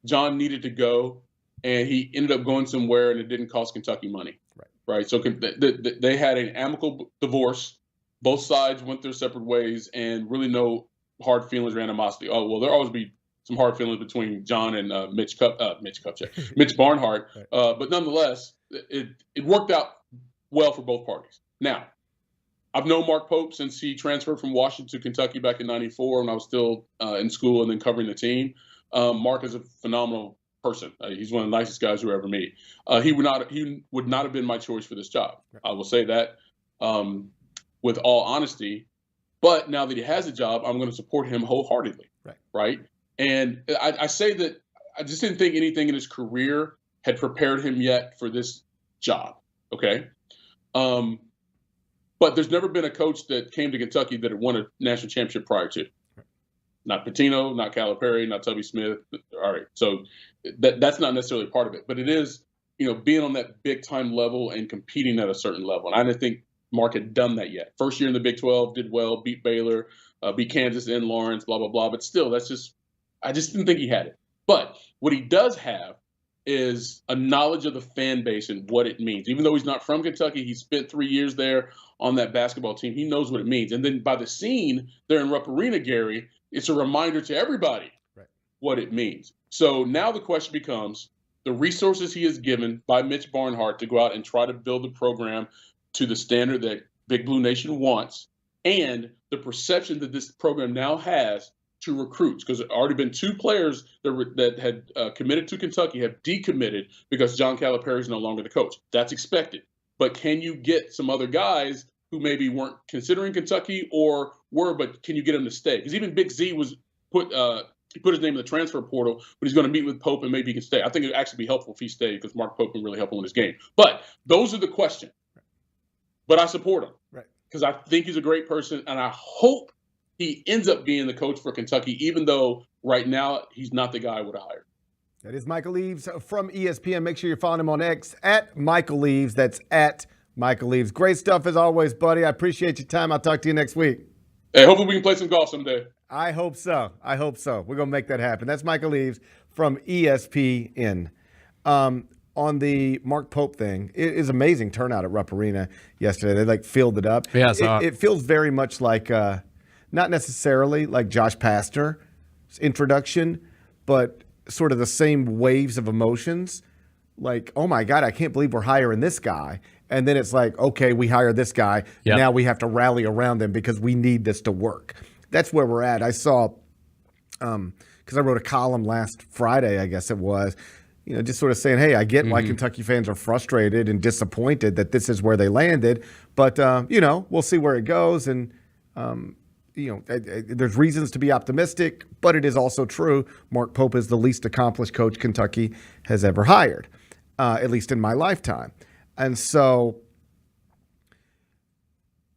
John needed to go, and he ended up going somewhere, and it didn't cost Kentucky money. Right. So they had an amicable divorce. Both sides went their separate ways, and really no hard feelings or animosity. Oh, well, there'll always be some hard feelings between John and Mitch Barnhart. Right. But nonetheless, it worked out well for both parties. Now, I've known Mark Pope since he transferred from Washington to Kentucky back in '94 when I was still in school and then covering the team. Mark is a phenomenal person. He's one of the nicest guys you ever meet. He would not have been my choice for this job. Right. I will say that with all honesty. But now that he has a job, I'm going to support him wholeheartedly. Right. And I say that I just didn't think anything in his career had prepared him yet for this job. Okay. But there's never been a coach that came to Kentucky that had won a national championship prior to. Not Pitino, not Calipari, not Tubby Smith. All right, so that's not necessarily part of it, but it is, being on that big time level and competing at a certain level. And I didn't think Mark had done that yet. First year in the Big 12, did well, beat Baylor, beat Kansas and Lawrence, blah blah blah. But still, I just didn't think he had it. But what he does have is a knowledge of the fan base and what it means. Even though he's not from Kentucky, he spent 3 years there on that basketball team. He knows what it means. And then by the scene there in Rupp Arena, Gary, it's a reminder to everybody what it means. So now the question becomes the resources he is given by Mitch Barnhart to go out and try to build the program to the standard that Big Blue Nation wants, and the perception that this program now has to recruits, because there have already been 2 players that had committed to Kentucky have decommitted because John Calipari is no longer the coach. That's expected. But can you get some other guys who maybe weren't considering Kentucky or were, but can you get them to stay? Because even Big Z was he put his name in the transfer portal, but he's going to meet with Pope and maybe he can stay. I think it would actually be helpful if he stayed because Mark Pope can really help him in his game. But those are the questions. But I support him because I think he's a great person, and I hope he ends up being the coach for Kentucky, even though right now he's not the guy I would have hired. That is Michael Eaves from ESPN. Make sure you're following him on X at Michael Eaves. That's at Michael Eaves. Great stuff as always, buddy. I appreciate your time. I'll talk to you next week. Hey, hopefully we can play some golf someday. I hope so. We're going to make that happen. That's Michael Eaves from ESPN. On the Mark Pope thing, it is amazing turnout at Rupp Arena yesterday. They filled it up. Yeah, it feels very much like, not necessarily like Josh Pastner's introduction, but sort of the same waves of emotions. Like, oh my God, I can't believe we're hiring this guy. And then it's like, okay, we hired this guy. Yep. Now we have to rally around them because we need this to work. That's where we're at. I saw, because I wrote a column last Friday, I guess it was, just sort of saying, hey, I get why Kentucky fans are frustrated and disappointed that this is where they landed. But, we'll see where it goes. And, there's reasons to be optimistic, but it is also true. Mark Pope is the least accomplished coach Kentucky has ever hired, at least in my lifetime. And so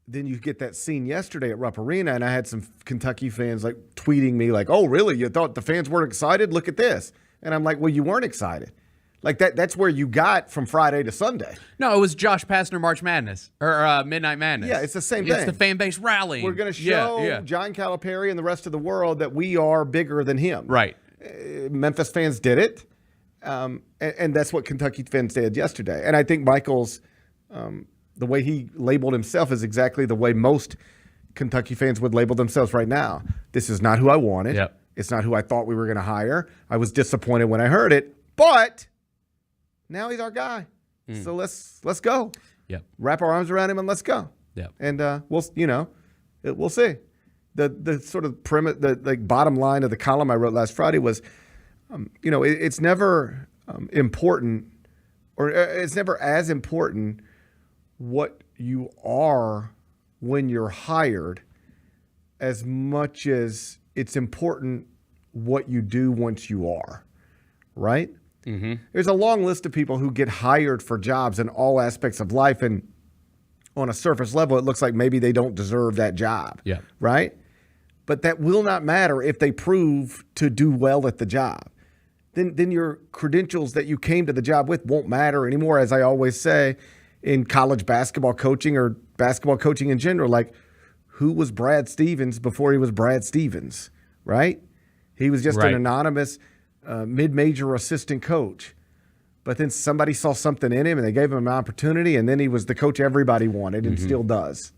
then you get that scene yesterday at Rupp Arena, and I had some Kentucky fans tweeting me oh, really? You thought the fans weren't excited? Look at this. And I'm like, well, you weren't excited. That's where you got from Friday to Sunday. No, it was Josh Pastner March Madness or Midnight Madness. Yeah, it's the same thing. It's the fan base rallying. We're going to show John Calipari and the rest of the world that we are bigger than him. Right. Memphis fans did it. And that's what Kentucky fans did yesterday. And I think Michael's, the way he labeled himself is exactly the way most Kentucky fans would label themselves right now. This is not who I wanted. Yep. It's not who I thought we were going to hire. I was disappointed when I heard it, but now he's our guy. So let's go. Yep. Wrap our arms around him and let's go. Yep. And we'll see. The sort of premise, the bottom line of the column I wrote last Friday was, it's never important, or it's never as important what you are when you're hired as much as it's important what you do once you are, right? Mm-hmm. There's a long list of people who get hired for jobs in all aspects of life, and on a surface level, it looks like maybe they don't deserve that job, right? But that will not matter if they prove to do well at the job. Then your credentials that you came to the job with won't matter anymore, as I always say in college basketball coaching or basketball coaching in general. Like, who was Brad Stevens before he was Brad Stevens, right? He was just an anonymous mid-major assistant coach. But then somebody saw something in him, and they gave him an opportunity, and then he was the coach everybody wanted and still does.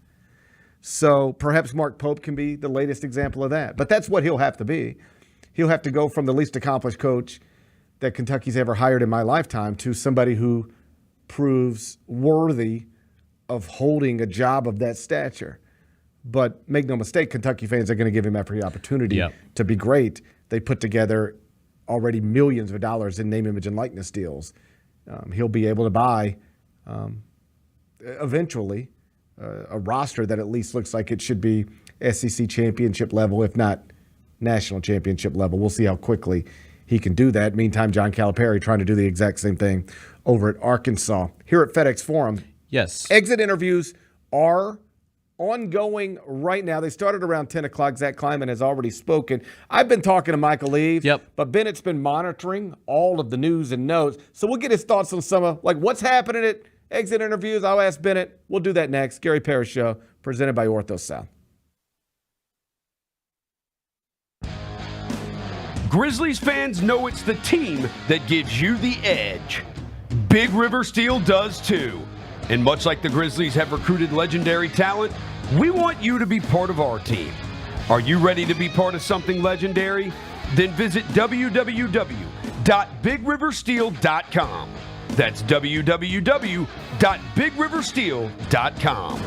So perhaps Mark Pope can be the latest example of that. But that's what he'll have to be. He'll have to go from the least accomplished coach that Kentucky's ever hired in my lifetime to somebody who proves worthy of holding a job of that stature. But make no mistake, Kentucky fans are going to give him every opportunity to be great. They put together already millions of dollars in name, image, and likeness deals. He'll be able to buy, eventually, a roster that at least looks like it should be SEC championship level, if not national championship level. We'll see how quickly he can do that. Meantime, John Calipari trying to do the exact same thing over at Arkansas. Here at FedEx Forum, exit interviews are ongoing right now. They started around 10 o'clock. Zack Kleiman has already spoken. I've been talking to Michael Eaves, but Bennett's been monitoring all of the news and notes. So we'll get his thoughts on some of what's happening at exit interviews. I'll ask Bennett. We'll do that next. Gary Parrish Show, presented by Ortho South. Grizzlies fans know it's the team that gives you the edge. Big River Steel does too. And much like the Grizzlies have recruited legendary talent, we want you to be part of our team. Are you ready to be part of something legendary? Then visit www.bigriversteel.com. That's www.bigriversteel.com.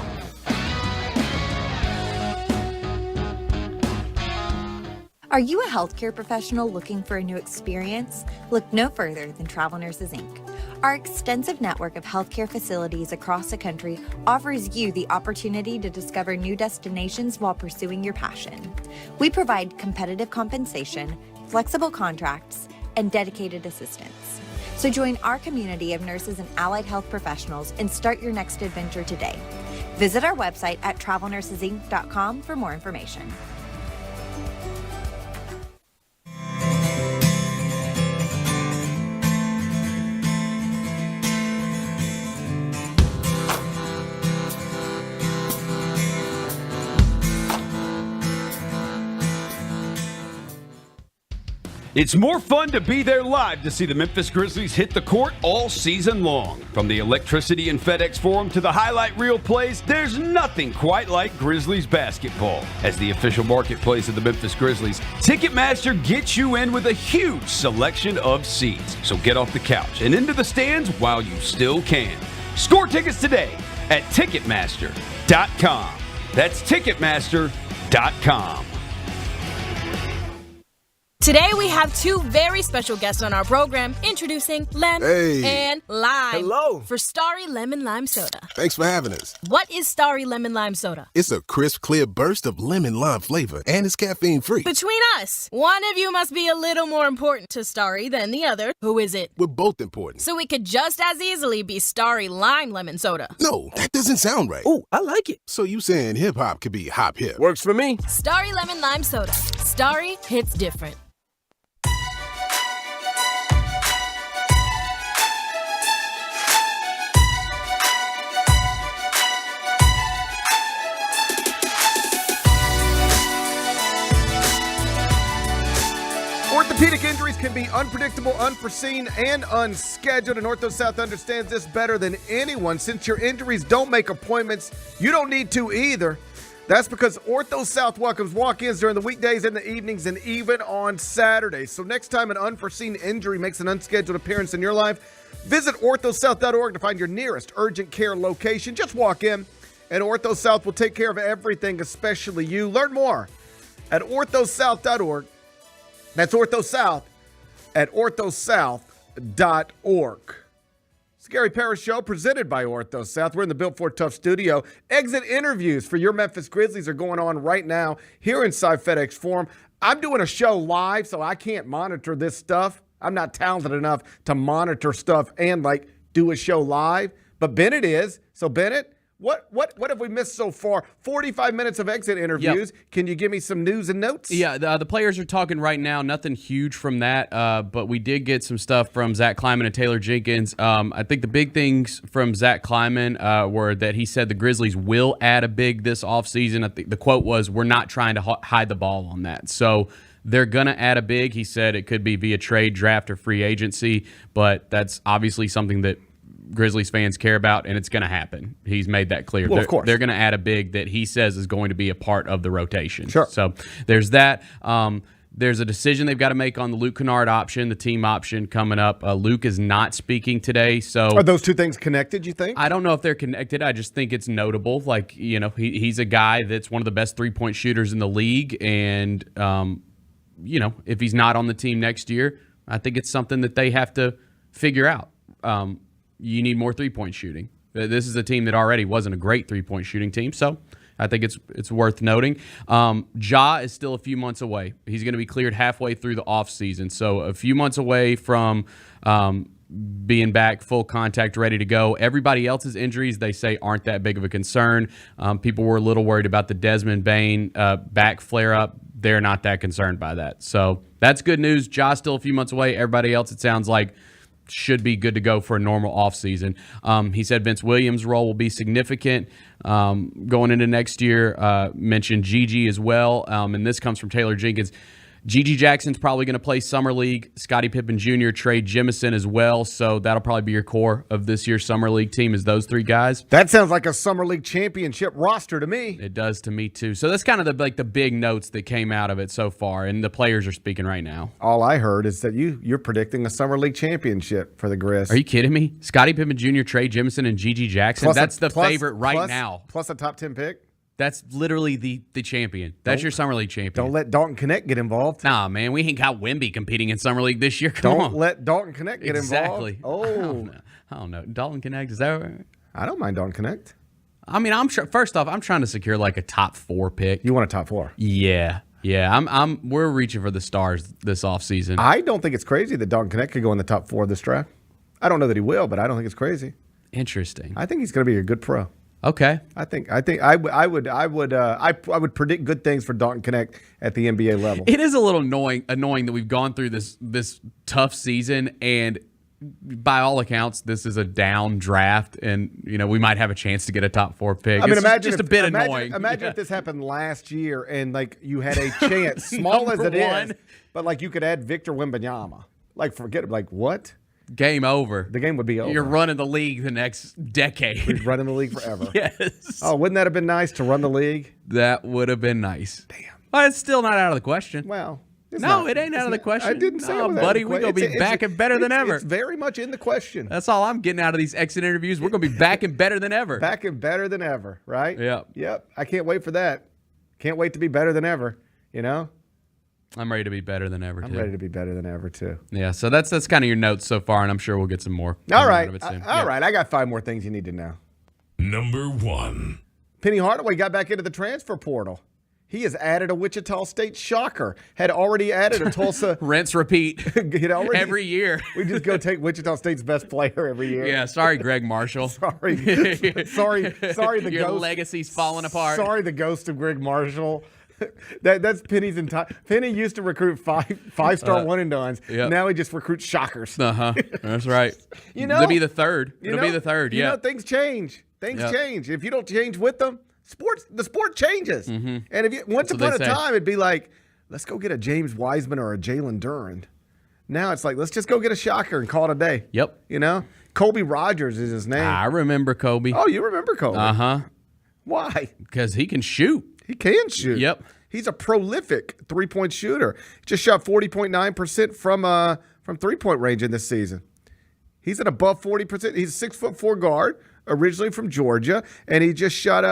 Are you a healthcare professional looking for a new experience? Look no further than Travel Nurses, Inc. Our extensive network of healthcare facilities across the country offers you the opportunity to discover new destinations while pursuing your passion. We provide competitive compensation, flexible contracts, and dedicated assistance. So join our community of nurses and allied health professionals and start your next adventure today. Visit our website at travelnursesinc.com for more information. It's more fun to be there live to see the Memphis Grizzlies hit the court all season long. From the electricity in FedEx Forum to the highlight reel plays, there's nothing quite like Grizzlies basketball. As the official marketplace of the Memphis Grizzlies, Ticketmaster gets you in with a huge selection of seats. So get off the couch and into the stands while you still can. Score tickets today at Ticketmaster.com. That's Ticketmaster.com. Today we have two very special guests on our program, introducing Lem and Lime. Hello. For Starry Lemon Lime Soda. Thanks for having us. What is Starry Lemon Lime Soda? It's a crisp, clear burst of lemon lime flavor, and it's caffeine-free. Between us, one of you must be a little more important to Starry than the other. Who is it? We're both important. So it could just as easily be Starry Lime Lemon Soda. No, that doesn't sound right. Oh, I like it. So you saying hip-hop could be hop-hip? Works for me. Starry Lemon Lime Soda. Starry hits different. Orthopedic injuries can be unpredictable, unforeseen, and unscheduled, and Ortho South understands this better than anyone. Since your injuries don't make appointments, you don't need to either. That's because Ortho South welcomes walk-ins during the weekdays and the evenings and even on Saturdays. So next time an unforeseen injury makes an unscheduled appearance in your life, visit orthosouth.org to find your nearest urgent care location. Just walk in, and Ortho South will take care of everything, especially you. Learn more at orthosouth.org. That's Ortho South at orthosouth.org. It's Gary Parrish Show, presented by Ortho South. We're in the Built for Tough studio. Exit interviews for your Memphis Grizzlies are going on right now here inside FedEx Forum. I'm doing a show live, so I can't monitor this stuff. I'm not talented enough to monitor stuff and, do a show live. But Bennett is. So, Bennett, what have we missed so far? 45 minutes of exit interviews. Yep. Can you give me some news and notes? Yeah, the players are talking right now. Nothing huge from that, but we did get some stuff from Zack Kleiman and Taylor Jenkins. I think the big things from Zack Kleiman were that he said the Grizzlies will add a big this offseason. I think the quote was, "We're not trying to hide the ball on that." So they're going to add a big. He said it could be via trade, draft, or free agency, but that's obviously something that Grizzlies fans care about, and it's going to happen. He's made that clear. Well, of course. They're going to add a big that he says is going to be a part of the rotation. Sure. So there's that. There's a decision they've got to make on the Luke Kennard option, the team option coming up. Luke is not speaking today. So are those two things connected, you think? I don't know if they're connected. I just think it's notable. He's a guy that's one of the best three-point shooters in the league, and if he's not on the team next year, I think it's something that they have to figure out. You need more three-point shooting. This is a team that already wasn't a great three-point shooting team, so I think it's worth noting. Ja is still a few months away. He's going to be cleared halfway through the offseason, so a few months away from being back, full contact, ready to go. Everybody else's injuries, they say, aren't that big of a concern. People were a little worried about the Desmond Bane back flare-up. They're not that concerned by that. So that's good news. Ja's still a few months away. Everybody else, it sounds like, should be good to go for a normal offseason. He said Vince Williams' role will be significant going into next year. Mentioned Gigi as well, and this comes from Taylor Jenkins. Gigi Jackson's probably going to play Summer League. Scottie Pippen Jr., Trey Jemison as well. So that'll probably be your core of this year's Summer League team is those three guys. That sounds like a Summer League championship roster to me. It does to me too. So that's kind of the big notes that came out of it so far, and the players are speaking right now. All I heard is that you're predicting a Summer League championship for the Grizz. Are you kidding me? Scottie Pippen Jr., Trey Jemison, and Gigi Jackson. That's the favorite right now. Plus a top 10 pick. That's literally the champion. That's your Summer League champion. Don't let Dalton Connect get involved. Nah, man. We ain't got Wemby competing in Summer League this year. Don't let Dalton Connect get involved. Exactly. Oh. I don't know. Dalton Connect, is that right? I don't mind Dalton Connect. I mean, first off, I'm trying to secure a top 4 pick. You want a top 4? Yeah. Yeah, we're reaching for the stars this offseason. I don't think it's crazy that Dalton Connect could go in the top 4 of this draft. I don't know that he will, but I don't think it's crazy. Interesting. I think he's going to be a good pro. Okay. I would predict good things for Dalton Connect at the NBA level. It is a little annoying that we've gone through this tough season, and by all accounts, this is a down draft, and we might have a chance to get a top 4 pick. It's just a bit annoying. Imagine if this happened last year, and you had a chance, small as it is, but you could add Victor Wembanyama. Forget it. What? Game over. The game would be over. You're running the league the next decade. We're running the league forever. Yes. Oh, wouldn't that have been nice to run the league? That would have been nice. Damn. But it's still not out of the question. Well, it ain't out of the question. I didn't say it was buddy. We're going to be back and better than ever. It's very much in the question. That's all I'm getting out of these exit interviews. We're going to be back and better than ever. Back and better than ever, right? Yep. I can't wait for that. Can't wait to be better than ever, I'm ready to be better than ever, too. I'm ready to be better than ever, too. Yeah, so that's kind of your notes so far, and I'm sure we'll get some more. All right. All right. I got 5 more things you need to know. Number 1. Penny Hardaway got back into the transfer portal. He has added a Wichita State shocker. Had already added a Tulsa. Rinse, repeat. Every year. We just go take Wichita State's best player every year. Yeah, sorry, Greg Marshall. sorry, the Your ghost. legacy's falling apart. Sorry, the ghost of Greg Marshall. That's Penny's entire. Penny used to recruit five-star one and dones. Yep. Now he just recruits shockers. That's right. To be the third. It'll be the third. Yeah. Things change. Things change. If you don't change with them, the sport changes. Mm-hmm. And once upon a time, it'd be like, let's go get a James Wiseman or a Jalen Duren. Now it's like, let's just go get a shocker and call it a day. Yep. Colby Rogers is his name. I remember Kobe. Oh, you remember Kobe? Why? Because he can shoot. He can shoot. Yep. He's a prolific three-point shooter. Just shot 40.9% from three-point range in this season. He's at above 40%. He's a 6'4" guard, originally from Georgia, and he just shot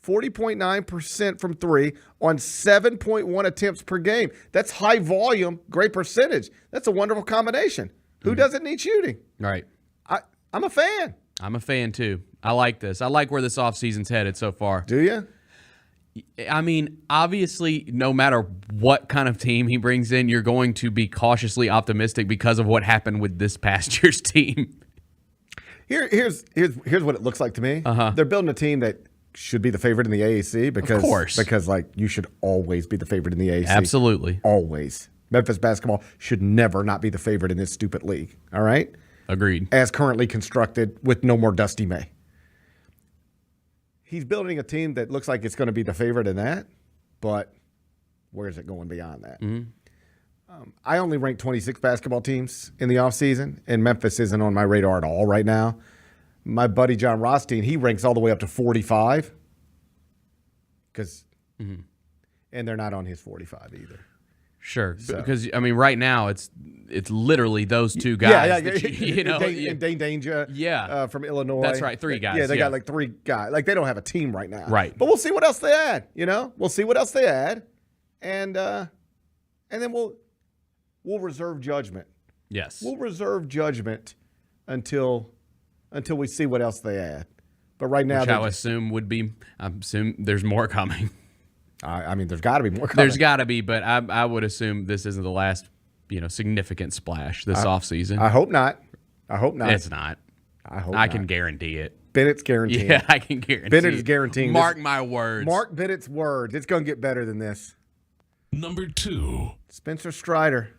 40.9% from three on 7.1 attempts per game. That's high volume, great percentage. That's a wonderful combination. Who doesn't need shooting? Right. I'm a fan. I'm a fan too. I like this. I like where this offseason's headed so far. Do you? I mean, obviously, no matter what kind of team he brings in, you're going to be cautiously optimistic because of what happened with this past year's team. Here's what it looks like to me. They're building a team that should be the favorite in the AAC because like you should always be the favorite in the AAC. Absolutely. Always. Memphis basketball should never not be the favorite in this stupid league. All right? Agreed. As currently constructed with no more Dusty May. He's building a team that looks like it's going to be the favorite in that, but where's it going beyond that? I only rank 26 basketball teams in the offseason, and Memphis isn't on my radar at all right now. My buddy John Rothstein, he ranks all the way up to 45 and they're not on his 45 either. Sure, So. because I mean, right now it's literally those two guys. And Dane Danger, from Illinois. That's right, three guys. Yeah, they got like three guys. Like they don't have a team right now. Right. But we'll see what else they add. We'll see what else they add, and then we'll reserve judgment. Yes, we'll reserve judgment until we see what else they add. But right now, which I assume there's more coming. I mean, there's got to be more coming. There's got to be, but I would assume this isn't the last, significant splash this offseason. I hope not. It's not. I can guarantee it. Bennett's guaranteeing. Yeah, I can guarantee. Bennett is guaranteeing. Mark my words. Mark Bennett's words. It's going to get better than this. Number 2. Spencer Strider,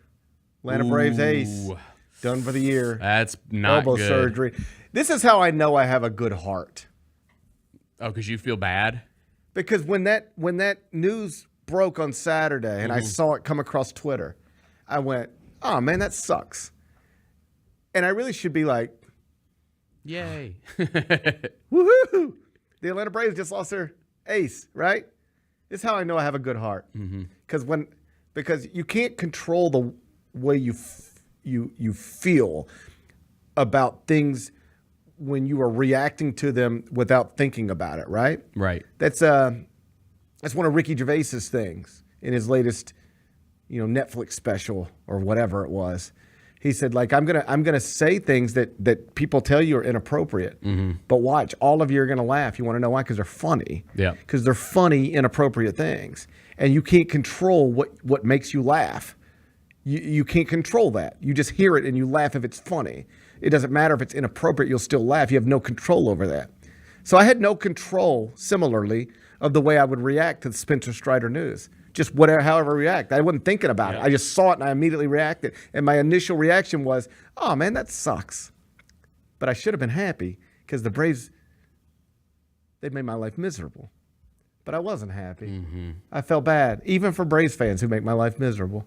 Atlanta Braves ace, done for the year. That's not elbow good. surgery. This is how I know I have a good heart. Oh, because you feel bad? Because when that news broke on Saturday and I saw it come across Twitter, I went, "Oh man, that sucks." And I really should be like, "Yay, woohoo!" The Atlanta Braves just lost their ace, right? This is how I know I have a good heart. Because you can't control the way you feel about things when you are reacting to them without thinking about it, right? Right. That's one of Ricky Gervais's things in his latest, Netflix special or whatever it was. He said, like, I'm gonna say things that people tell you are inappropriate, but watch, all of you are gonna laugh. You want to know why? Because they're funny. Yeah. Because they're funny, inappropriate things, and you can't control what makes you laugh. You can't control that. You just hear it and you laugh if it's funny. It doesn't matter if it's inappropriate, you'll still laugh. You have no control over that. So I had no control, similarly, of the way I would react to the Spencer Strider news. Just however I react. I wasn't thinking about it. I just saw it and I immediately reacted. And my initial reaction was, "Oh man, that sucks." But I should have been happy because the Braves, they made my life miserable. But I wasn't happy. I felt bad, even for Braves fans who make my life miserable.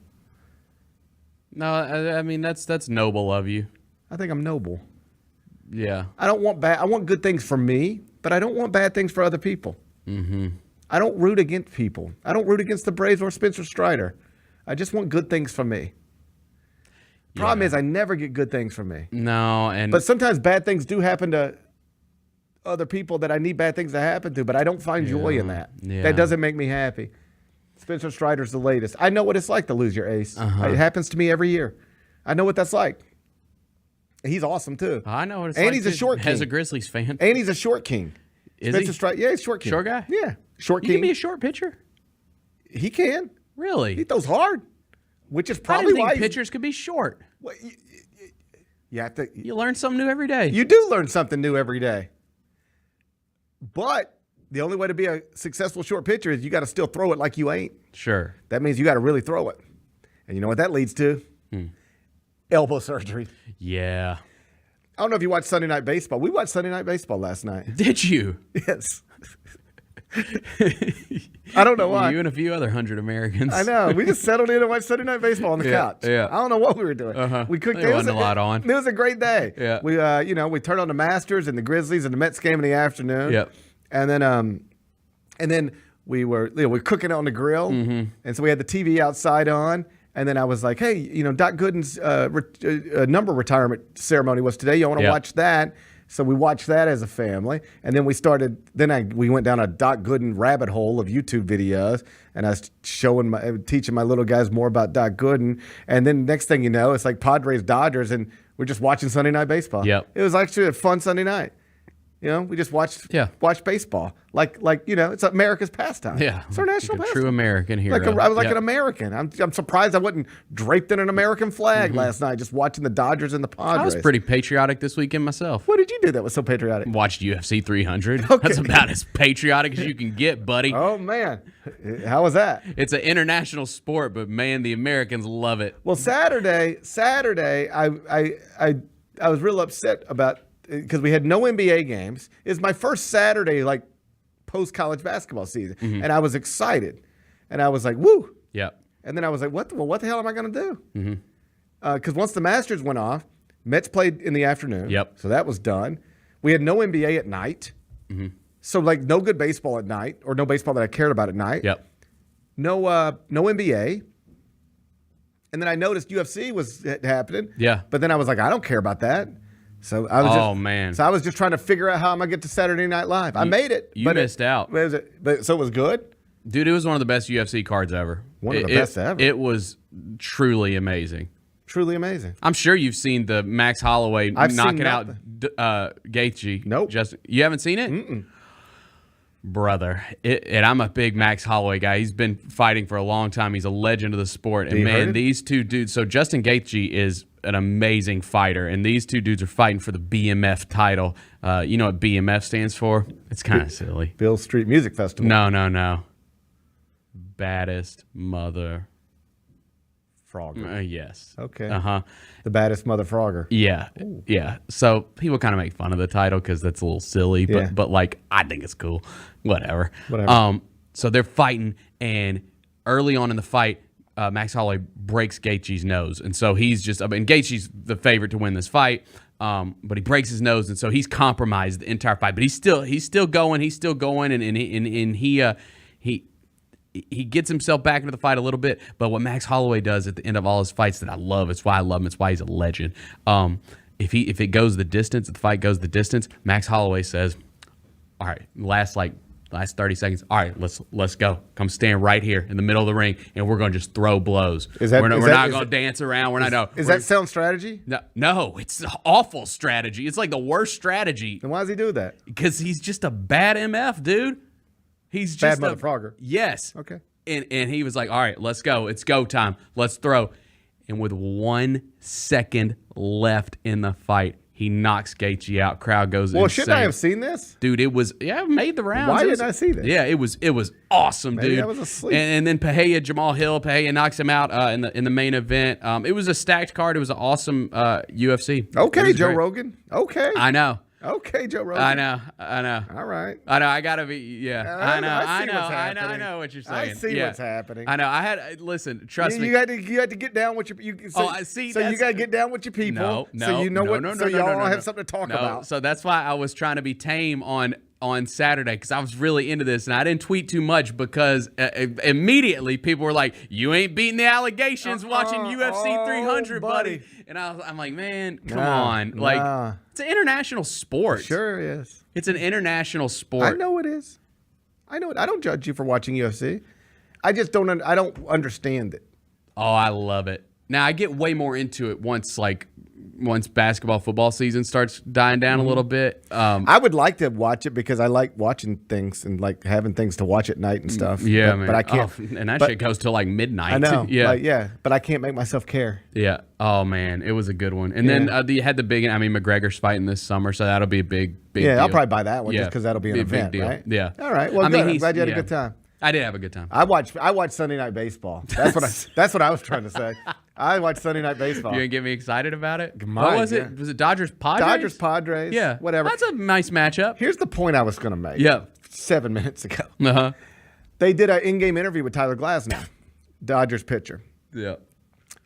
No, I mean that's noble of you. I think I'm noble. Yeah. I don't want bad. I want good things for me, but I don't want bad things for other people. I don't root against people. I don't root against the Braves or Spencer Strider. I just want good things for me. Problem is, I never get good things from me. No, but sometimes bad things do happen to other people that I need bad things to happen to, but I don't find joy in that. Yeah. That doesn't make me happy. Spencer Strider's the latest. I know what it's like to lose your ace. It happens to me every year. I know what that's like. He's awesome, too. I know what it's and like. He's a short king. As a Grizzlies fan. And he's a short king. Is Spencer he? Strider, yeah, he's short king. Short guy? Yeah. Short You king. can be a short pitcher? He can. Really? He throws hard, which is I probably didn't think why pitchers could be short. Well, you have to. You learn something new every day. You do learn something new every day. But the only way to be a successful short pitcher is you got to still throw it like you ain't. Sure. That means you got to really throw it. And you know what that leads to? Elbow surgery. Yeah. I don't know if you watched Sunday Night Baseball. We watched Sunday Night Baseball last night. Did you? Yes. I don't know why. You and a few other 100 Americans. I know. We just settled in and watched Sunday Night Baseball on the couch. Yeah. I don't know what we were doing. We cooked. There wasn't a lot on. It was a great day. Yeah. We we turned on the Masters and the Grizzlies and the Mets game in the afternoon. Yep. And then we were cooking on the grill, and so we had the TV outside on. And then I was like, hey, Doc Gooden's number retirement ceremony was today. You want to watch that? So we watched that as a family. And then we went down a Doc Gooden rabbit hole of YouTube videos. And I was teaching my little guys more about Doc Gooden. And then next thing you know, it's like Padres Dodgers. And We're just watching Sunday Night Baseball. Yep. It was actually a fun Sunday night. We just watched baseball. Like it's America's pastime. Yeah. It's our national Like a pastime. true American hero. I was like Yep. an American. I'm surprised I wasn't draped in an American flag last night just watching the Dodgers and the Padres. I was pretty patriotic this weekend myself. What did you do that was so patriotic? Watched UFC 300. Okay. That's about as patriotic as you can get, buddy. Oh, man. How was that? It's an international sport, but man, the Americans love it. Well, Saturday, I was real upset about because we had no NBA games. It's my first Saturday like post college basketball season, and I was excited, and I was like, "Woo!" Yep. And then I was like, "What the hell am I going to do?" Because once the Masters went off, Mets played in the afternoon. Yep. So that was done. We had no NBA at night. So like no good baseball at night, or no baseball that I cared about at night. Yep. No NBA. And then I noticed UFC was happening. Yeah. But then I was like, I don't care about that. So I was man. So I was just trying to figure out how I'm gonna get to Saturday Night Live. I made it. You missed out. So it was good? Dude, it was one of the best UFC cards ever. One of the best ever. It was truly amazing. Truly amazing. I'm sure you've seen the Max Holloway knocking out Gaethje. Nope. You haven't seen it? Mm-mm. Brother, and I'm a big Max Holloway guy. He's been fighting for a long time. He's a legend of the sport. And man, these two dudes. So Justin Gaethje is an amazing fighter, and these two dudes are fighting for the BMF title. You know what BMF stands for? It's kind of silly. Bill Street Music Festival. No. Baddest mother. Frogger. Yes. Okay. Uh-huh. The baddest mother frogger. Yeah. Ooh. Yeah. So people kind of make fun of the title because that's a little silly, but like I think it's cool. Whatever. So they're fighting, and early on in the fight, Max Holloway breaks Gaethje's nose, and so he's just. I mean, Gaethje's the favorite to win this fight, but he breaks his nose, and so he's compromised the entire fight. But he's still going, and he gets himself back into the fight a little bit. But what Max Holloway does at the end of all his fights that I love, it's why I love him, it's why he's a legend. If it goes the distance, if the fight goes the distance, Max Holloway says, all right, last 30 seconds, all right, let's go. Come stand right here in the middle of the ring, and we're going to just throw blows. We're not going to dance around. Is that sound strategy? No, it's an awful strategy. It's like the worst strategy. Then why does he do that? Because he's just a bad MF, dude. He's bad just mother frogger. Yes. Okay. And he was like, all right, let's go. It's go time. Let's throw. And with 1 second left in the fight, he knocks Gaethje out. Crowd goes insane. Well, shouldn't I have seen this? Dude, it made the rounds. Why didn't I see this? Yeah, it was awesome, Maybe dude. I was asleep. And then Jamal Hill knocks him out in the main event. It was a stacked card. It was an awesome UFC. Okay, Joe Rogan. Okay. I know. Okay, Joe Rogan. I know. All right. I know. I gotta be. Yeah. I know what you're saying. I see what's happening. I know. Listen. Trust me. You had to get down with your. I see. So you got to get down with your people. So you know what. So y'all have something to talk about. So that's why I was trying to be tame on Saturday, because I was really into this, and I didn't tweet too much because immediately people were like, "You ain't beating the allegations watching UFC 300, buddy." And I'm like, man, come on. Like, it's an international sport. Sure is. It's an international sport. I know it is. I know it. I don't judge you for watching UFC. I just don't. I don't understand it. Oh, I love it. Now I get way more into it once basketball, football season starts dying down a little bit. I would like to watch it because I like watching things and like having things to watch at night and stuff. Yeah, but I can't. And that shit goes till like midnight. I know. Yeah. But I can't make myself care. Yeah. Oh man, it was a good one. And then you had the big. I mean, McGregor's fighting this summer, so that'll be a big deal. deal. I'll probably buy that one just because that'll be an event, big deal. right? Yeah. All right. Well, good. I'm glad you had a good time. I did have a good time. I watched Sunday Night Baseball. That's what I was trying to say. I watched Sunday Night Baseball. You gonna get me excited about it? What was it? Was it Dodgers Padres? Dodgers Padres. Yeah, whatever. That's a nice matchup. Here's the point I was going to make. Yeah. 7 minutes ago. Uh-huh. They did an in-game interview with Tyler Glasnow, Dodgers pitcher. Yeah.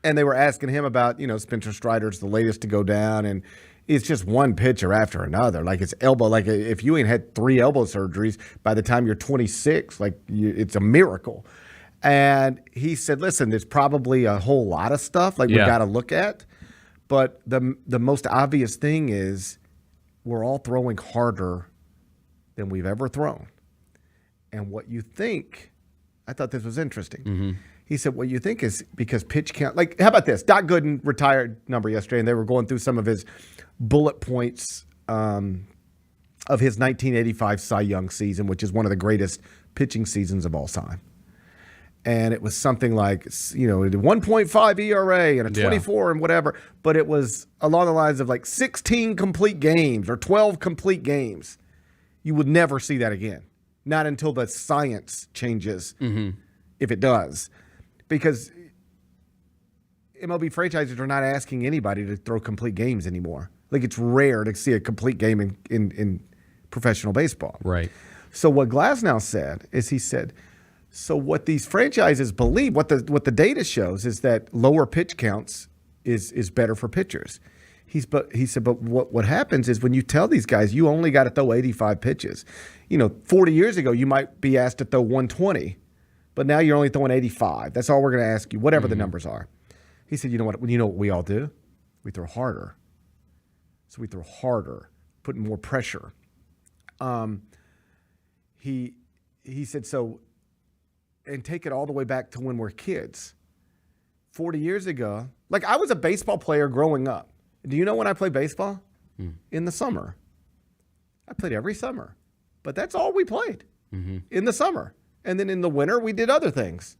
And they were asking him about, Spencer Strider's the latest to go down, and it's just one pitcher after another. Like it's elbow. Like if you ain't had 3 elbow surgeries by the time you're 26, it's a miracle. And he said, listen, there's probably a whole lot of stuff we got to look at. But the most obvious thing is we're all throwing harder than we've ever thrown. And what you think I thought this was interesting. He said, what you think is because pitch count, like, how about this? Doc Gooden retired number yesterday, and they were going through some of his bullet points of his 1985 Cy Young season, which is one of the greatest pitching seasons of all time. And it was something like, 1.5 ERA and a 24 and whatever, but it was along the lines of like 16 complete games or 12 complete games. You would never see that again. Not until the science changes, if it does. Because MLB franchises are not asking anybody to throw complete games anymore. Like, it's rare to see a complete game in professional baseball. Right. So what Glasnow said is he said, so what these franchises believe, what the data shows is that lower pitch counts is better for pitchers. He said, but what happens is when you tell these guys you only got to throw 85 pitches, 40 years ago you might be asked to throw 120, but now you're only throwing 85. That's all we're going to ask you, whatever the numbers are. He said, you know what we all do? We throw harder. So we throw harder, putting more pressure. He said, so, and take it all the way back to when we're kids. 40 years ago, like, I was a baseball player growing up. Do you know when I played baseball? In the summer. I played every summer. But that's all we played in the summer. And then in the winter, we did other things.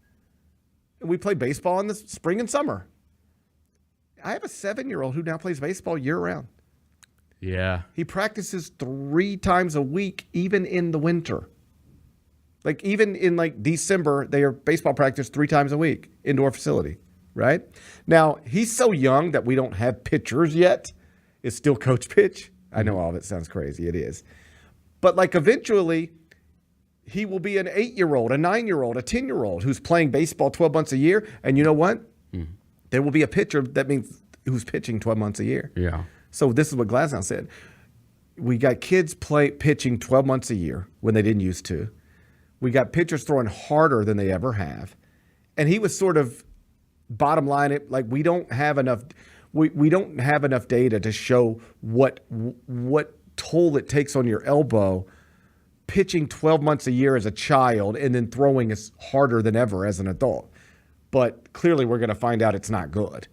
And we played baseball in the spring and summer. I have a 7-year-old who now plays baseball year-round. Yeah. He practices 3 times a week, even in the winter. Like, even in, like, December, they are baseball practice 3 times a week, indoor facility, right? Now, he's so young that we don't have pitchers yet. It's still coach pitch. I know all of it sounds crazy. It is. But, like, eventually, he will be an 8-year-old, a 9-year-old, a 10-year-old who's playing baseball 12 months a year. And you know what? There will be a pitcher that means who's pitching 12 months a year. Yeah. So this is what Glasnow said. We got kids pitching 12 months a year when they didn't used to. We got pitchers throwing harder than they ever have. And he was sort of bottom line it, like, we don't have enough data to show what toll it takes on your elbow pitching 12 months a year as a child and then throwing as harder than ever as an adult. But clearly we're going to find out it's not good.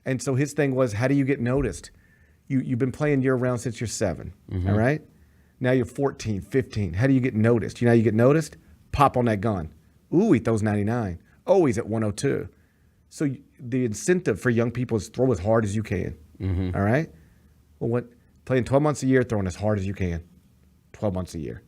And so his thing was, how do you get noticed? You've been playing year-round since you're 7, all right? Now you're 14, 15. How do you get noticed? You know how you get noticed? Pop on that gun. Ooh, he throws 99. Oh, he's at 102. So the incentive for young people is throw as hard as you can, all right? Well, playing 12 months a year, throwing as hard as you can, 12 months a year.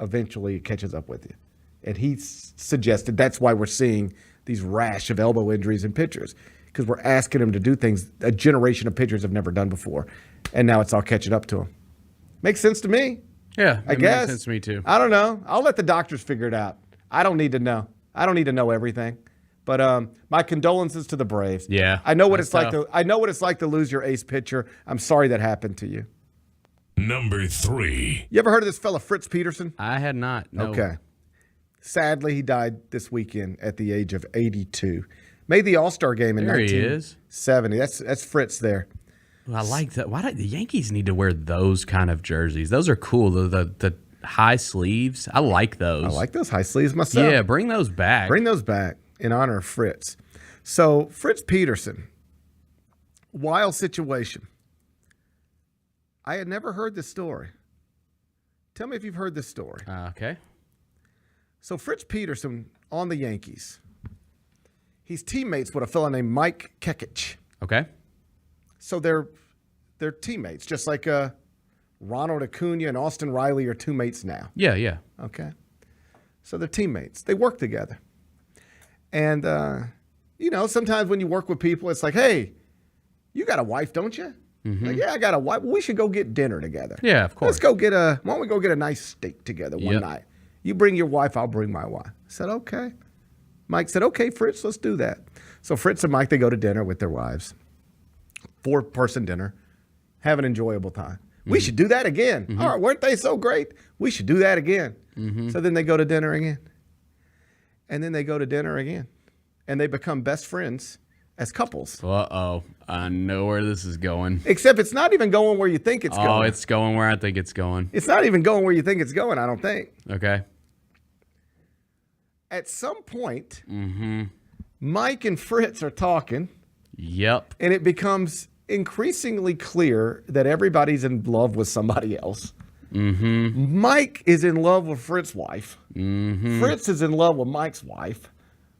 Eventually it catches up with you. And he suggested that's why we're seeing these rash of elbow injuries in pitchers, because we're asking them to do things a generation of pitchers have never done before, and now it's all catching up to them. Makes sense to me. Yeah, I guess. Makes sense to me too. I don't know. I'll let the doctors figure it out. I don't need to know. I don't need to know everything. But my condolences to the Braves. Yeah, I know what it's like to lose your ace pitcher. I'm sorry that happened to you. Number 3. You ever heard of this fella Fritz Peterson? I had not. No. Okay. Sadly, he died this weekend at the age of 82. Made the All-Star game in 1970. That's Fritz there. Well, I like that. Why do the Yankees need to wear those kind of jerseys? Those are cool. The high sleeves. I like those. I like those high sleeves myself. Yeah, bring those back. Bring those back in honor of Fritz. So, Fritz Peterson, wild situation. I had never heard this story. Tell me if you've heard this story. Okay. So, Fritz Peterson on the Yankees. He's teammates with a fellow named Mike Kekich. Okay. So they're teammates, just like Ronald Acuna and Austin Riley are teammates now. Yeah. Okay. So they're teammates. They work together. And, sometimes when you work with people, it's like, hey, you got a wife, don't you? Like, yeah, I got a wife. We should go get dinner together. Yeah, of course. Why don't we go get a nice steak together one night? You bring your wife, I'll bring my wife. I said, okay. Mike said, okay, Fritz, let's do that. So Fritz and Mike, they go to dinner with their wives. 4-person dinner. Have an enjoyable time. We should do that again. All right, weren't they so great? We should do that again. So then they go to dinner again. And then they go to dinner again. And they become best friends as couples. Uh-oh. I know where this is going. Except it's not even going where you think it's going. Oh, it's going where I think it's going. It's not even going where you think it's going, I don't think. Okay. at some point, Mm-hmm. Mike and Fritz are talking. Yep. And it becomes increasingly clear that everybody's in love with somebody else. Mm-hmm. Mike is in love with Fritz's wife. Mm-hmm. Fritz is in love with Mike's wife.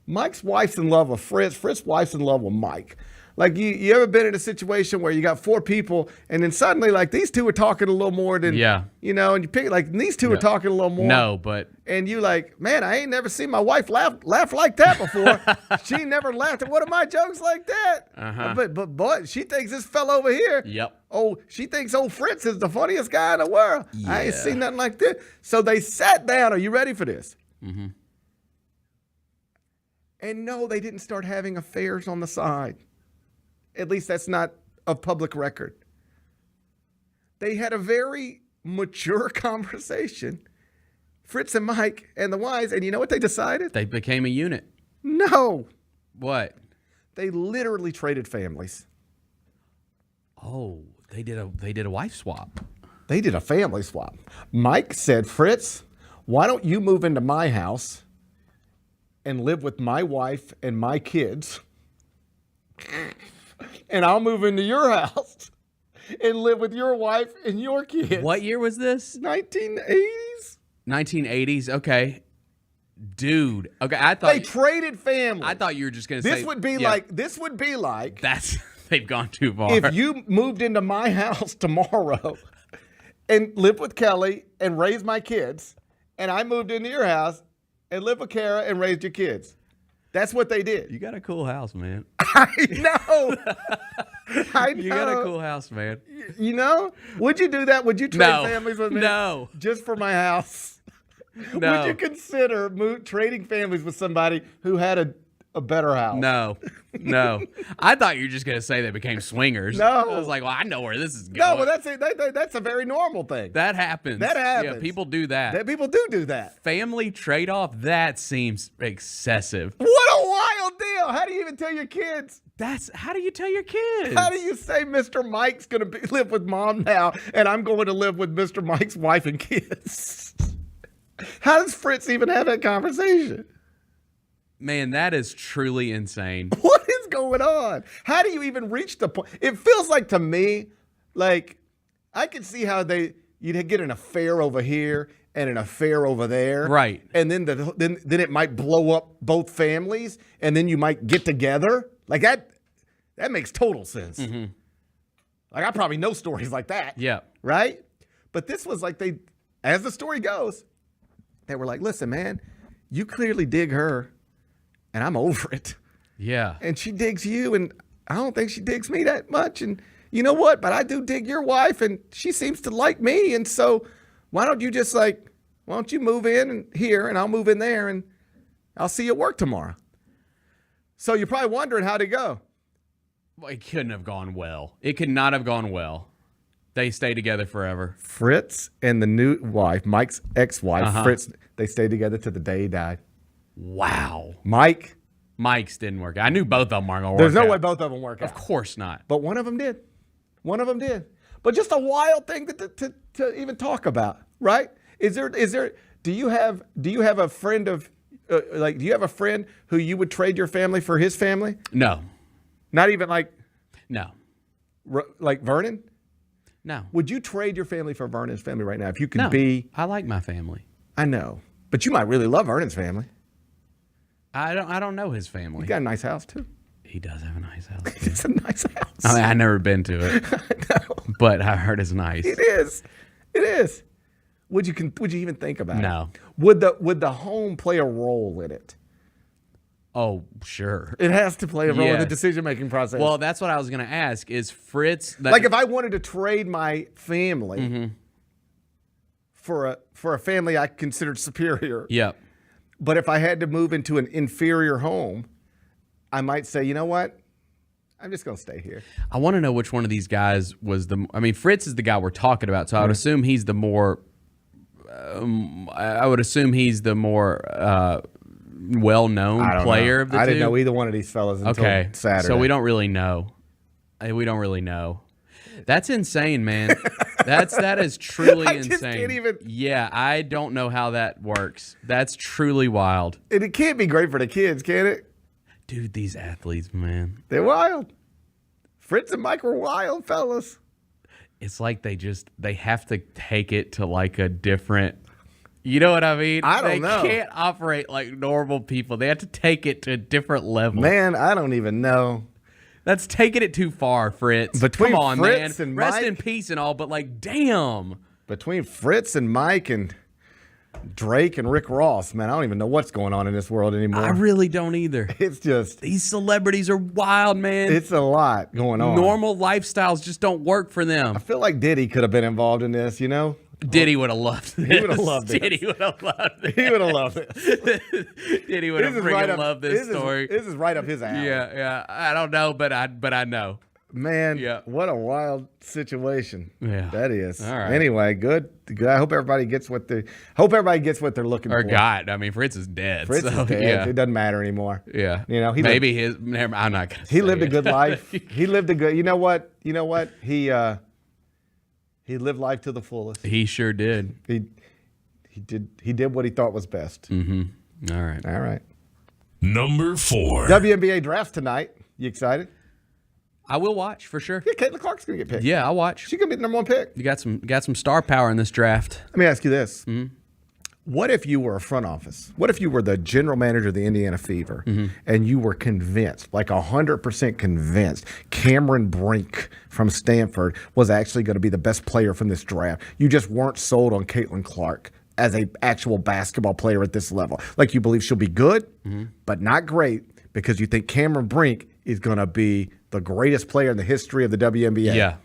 Mike's wife's in love with Fritz. Fritz's wife's in love with Mike. Like, you ever been in a situation where you got 4 people and then suddenly, like, these two are talking a little more than, you know, and you pick, like, these two are talking a little more. No, but. And you like, man, I ain't never seen my wife laugh like that before. She never laughed at one of my jokes like that. Uh-huh. But boy, she thinks this fella over here. Yep. Oh, she thinks old Fritz is the funniest guy in the world. Yeah. I ain't seen nothing like this. So they sat down. Are you ready for this? Mm-hmm. And no, they didn't start having affairs on the side. At least that's not a public record. They had a very mature conversation, Fritz and Mike and the wives, and you know what they decided? They became a unit. No. What? They literally traded families. Oh, they did a wife swap. They did a family swap. Mike said, Fritz, why don't you move into my house and live with my wife and my kids? And I'll move into your house and live with your wife and your kids. What year was this? 1980s. 1980s. Okay. Dude. Okay, I thought they traded families. I thought you were just going to say this would be like that's they've gone too far. If you moved into my house tomorrow and lived with Kelly and raised my kids, and I moved into your house and lived with Kara and raised your kids. That's what they did. You got a cool house, man. I know. I know. You got a cool house, man. You know? Would you do that? Would you trade families with me? No. Just for my house? No. Would you consider trading families with somebody who had a better house? No. I thought you were just going to say they became swingers. No. I was like, well, I know where this is going. No, well, that's a very normal thing. That happens. Yeah, people do that. People do that. Family trade-off, that seems excessive. What a wild deal. How do you even tell your kids? How do you tell your kids? How do you say Mr. Mike's going to live with mom now and I'm going to live with Mr. Mike's wife and kids? How does Fritz even have that conversation? Man, that is truly insane. What is going on? How do you even reach the point? It feels like to me, like I can see how you'd get an affair over here and an affair over there. Right. And then then it might blow up both families and then you might get together. Like that makes total sense. Mm-hmm. Like I probably know stories like that. Yeah. Right? But this was like as the story goes, they were like, listen, man, you clearly dig her. And I'm over it. Yeah. And she digs you, and I don't think she digs me that much. And you know what? But I do dig your wife, and she seems to like me. And so why don't you move in here, and I'll move in there, and I'll see you at work tomorrow. So you're probably wondering how'd it go. Well, it couldn't have gone well. It could not have gone well. They stay together forever. Fritz and the new wife, Mike's ex-wife, Fritz, they stayed together to the day he died. Wow. Mike's didn't work out. I knew both of them weren't going to work out. There's no way both of them work out. Of course not. But one of them did. But just a wild thing to even talk about, right? Do you have a friend do you have a friend who you would trade your family for his family? No. Not even No. Like Vernon? No. Would you trade your family for Vernon's family right now if you could be? I like my family. I know. But you might really love Vernon's family. I don't know his family. He got a nice house too. He does have a nice house. It's a nice house. I mean, I've never been to it. But I heard it's nice. It is. Would you even think about it? No. Would the home play a role in it? Oh, sure. It has to play a role in the decision-making process. Well, that's what I was going to ask. Is Fritz... like if I wanted to trade my family for a family I considered superior. Yep. But if I had to move into an inferior home, I might say, you know what? I'm just going to stay here. I want to know which one of these guys was Fritz is the guy we're talking about, so I would assume he's the more... I would assume he's the more well-known player of the two. I didn't know either one of these fellas until Saturday. So we don't really know. We don't really know. That's insane, man. That is truly I insane. just can't even. Yeah, I don't know how that works. That's truly wild. And it can't be great for the kids, can it? Dude, these athletes, man. They're wild. Fritz and Mike were wild fellas. It's like they have to take it to like a different, you know what I mean? I don't know. They can't operate like normal people. They have to take it to a different level. Man, I don't even know. That's taking it too far, Fritz. Between Come on, Fritz man. and Rest Mike- in peace and all, but like, damn. Between Fritz and Mike and Drake and Rick Ross, man, I don't even know what's going on in this world anymore. I really don't either. It's just, These celebrities are wild, man. it's a lot going on. Normal lifestyles just don't work for them. I feel like Diddy could have been involved in this, you know? Diddy would have loved this. He would have loved this. Diddy would have loved this. He would have loved it. Diddy would have freaking loved this story. This is right up his alley. Yeah. I don't know, but I know. Man, Yeah. what a wild situation. Yeah. That is. All right. Anyway, good. I hope everybody gets what they're looking Or for. God, I mean, Fritz is dead. Fritz so, is dead. Yeah. It doesn't matter anymore. Yeah. You know, I'm not gonna. he say lived a it. good life. He lived a good. You know what? He lived life to the fullest. He sure did. He did what he thought was best. Mm-hmm. All right. Number 4. WNBA Draft tonight. You excited? I will watch for sure. Yeah, Caitlin Clark's gonna get picked. Yeah, I'll watch. She's gonna be the number 1 pick. You got some star power in this draft. Let me ask you this. Mm-hmm. What if you were a front office? What if you were the general manager of the Indiana Fever and you were convinced, like 100% convinced, Cameron Brink from Stanford was actually going to be the best player from this draft? You just weren't sold on Caitlin Clark as a actual basketball player at this level. Like you believe she'll be good, but not great because you think Cameron Brink is going to be the greatest player in the history of the WNBA. Yeah.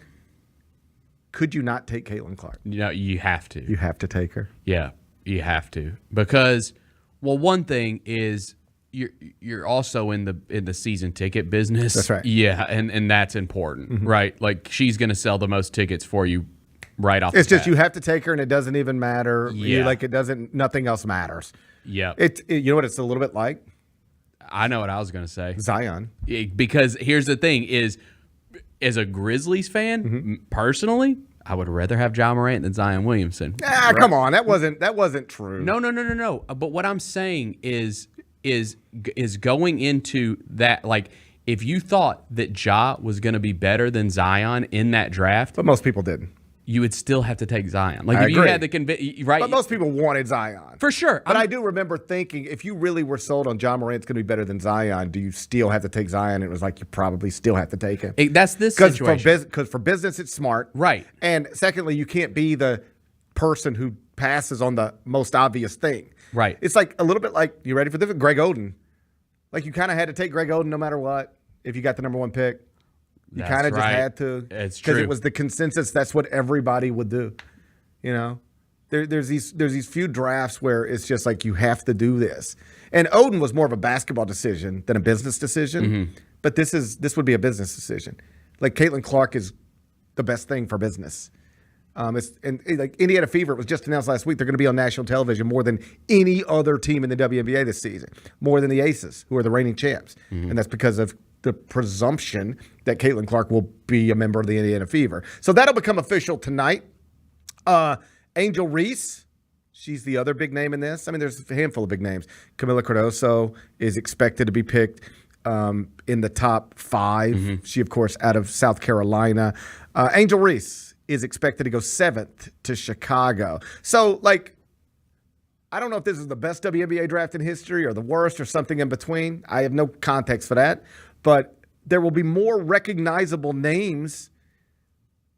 Could you not take Caitlin Clark? You have to. You have to take her. Yeah, you have to because, well, one thing is you're also in the season ticket business. That's right. Yeah, and that's important, right? Like she's going to sell the most tickets for you right off. It's the just bat. you have to take her, and it doesn't even matter. Yeah. Like it doesn't. Nothing else matters. Yeah. You know what it's a little bit like? I know what I was going to say. Zion. Because here's the thing: is as a Grizzlies fan, personally, I would rather have Ja Morant than Zion Williamson. Come on, that wasn't true. No. But what I'm saying is going into that, like, if you thought that Ja was going to be better than Zion in that draft, But most people didn't. you would still have to take Zion. Like, I if you agree. had the right? But most people wanted Zion. For sure. But I do remember thinking, if you really were sold on Ja Morant's going to be better than Zion, do you still have to take Zion? And it was like, you probably still have to take him. That's this situation. Because for business, it's smart. Right. And secondly, you can't be the person who passes on the most obvious thing. Right. It's like a little bit like, you ready for this? Greg Oden. Like you kind of had to take Greg Oden no matter what if you got the number 1 pick. You That's kind of just right. had to. It's Because true. it was the consensus. That's what everybody would do. You know? There's these few drafts where it's just like you have to do this. And Oden was more of a basketball decision than a business decision. But this would be a business decision. Like Caitlin Clark is the best thing for business. Like Indiana Fever, it was just announced last week, they're going to be on national television more than any other team in the WNBA this season, more than the Aces, who are the reigning champs. And that's because of the presumption that Caitlin Clark will be a member of the Indiana Fever. So that'll become official tonight. Angel Reese, she's the other big name in this. I mean, there's a handful of big names. Camila Cardoso is expected to be picked in the top 5. She, of course, out of South Carolina. Angel Reese is expected to go 7th to Chicago. So, like, I don't know if this is the best WNBA draft in history or the worst or something in between. I have no context for that. But there will be more recognizable names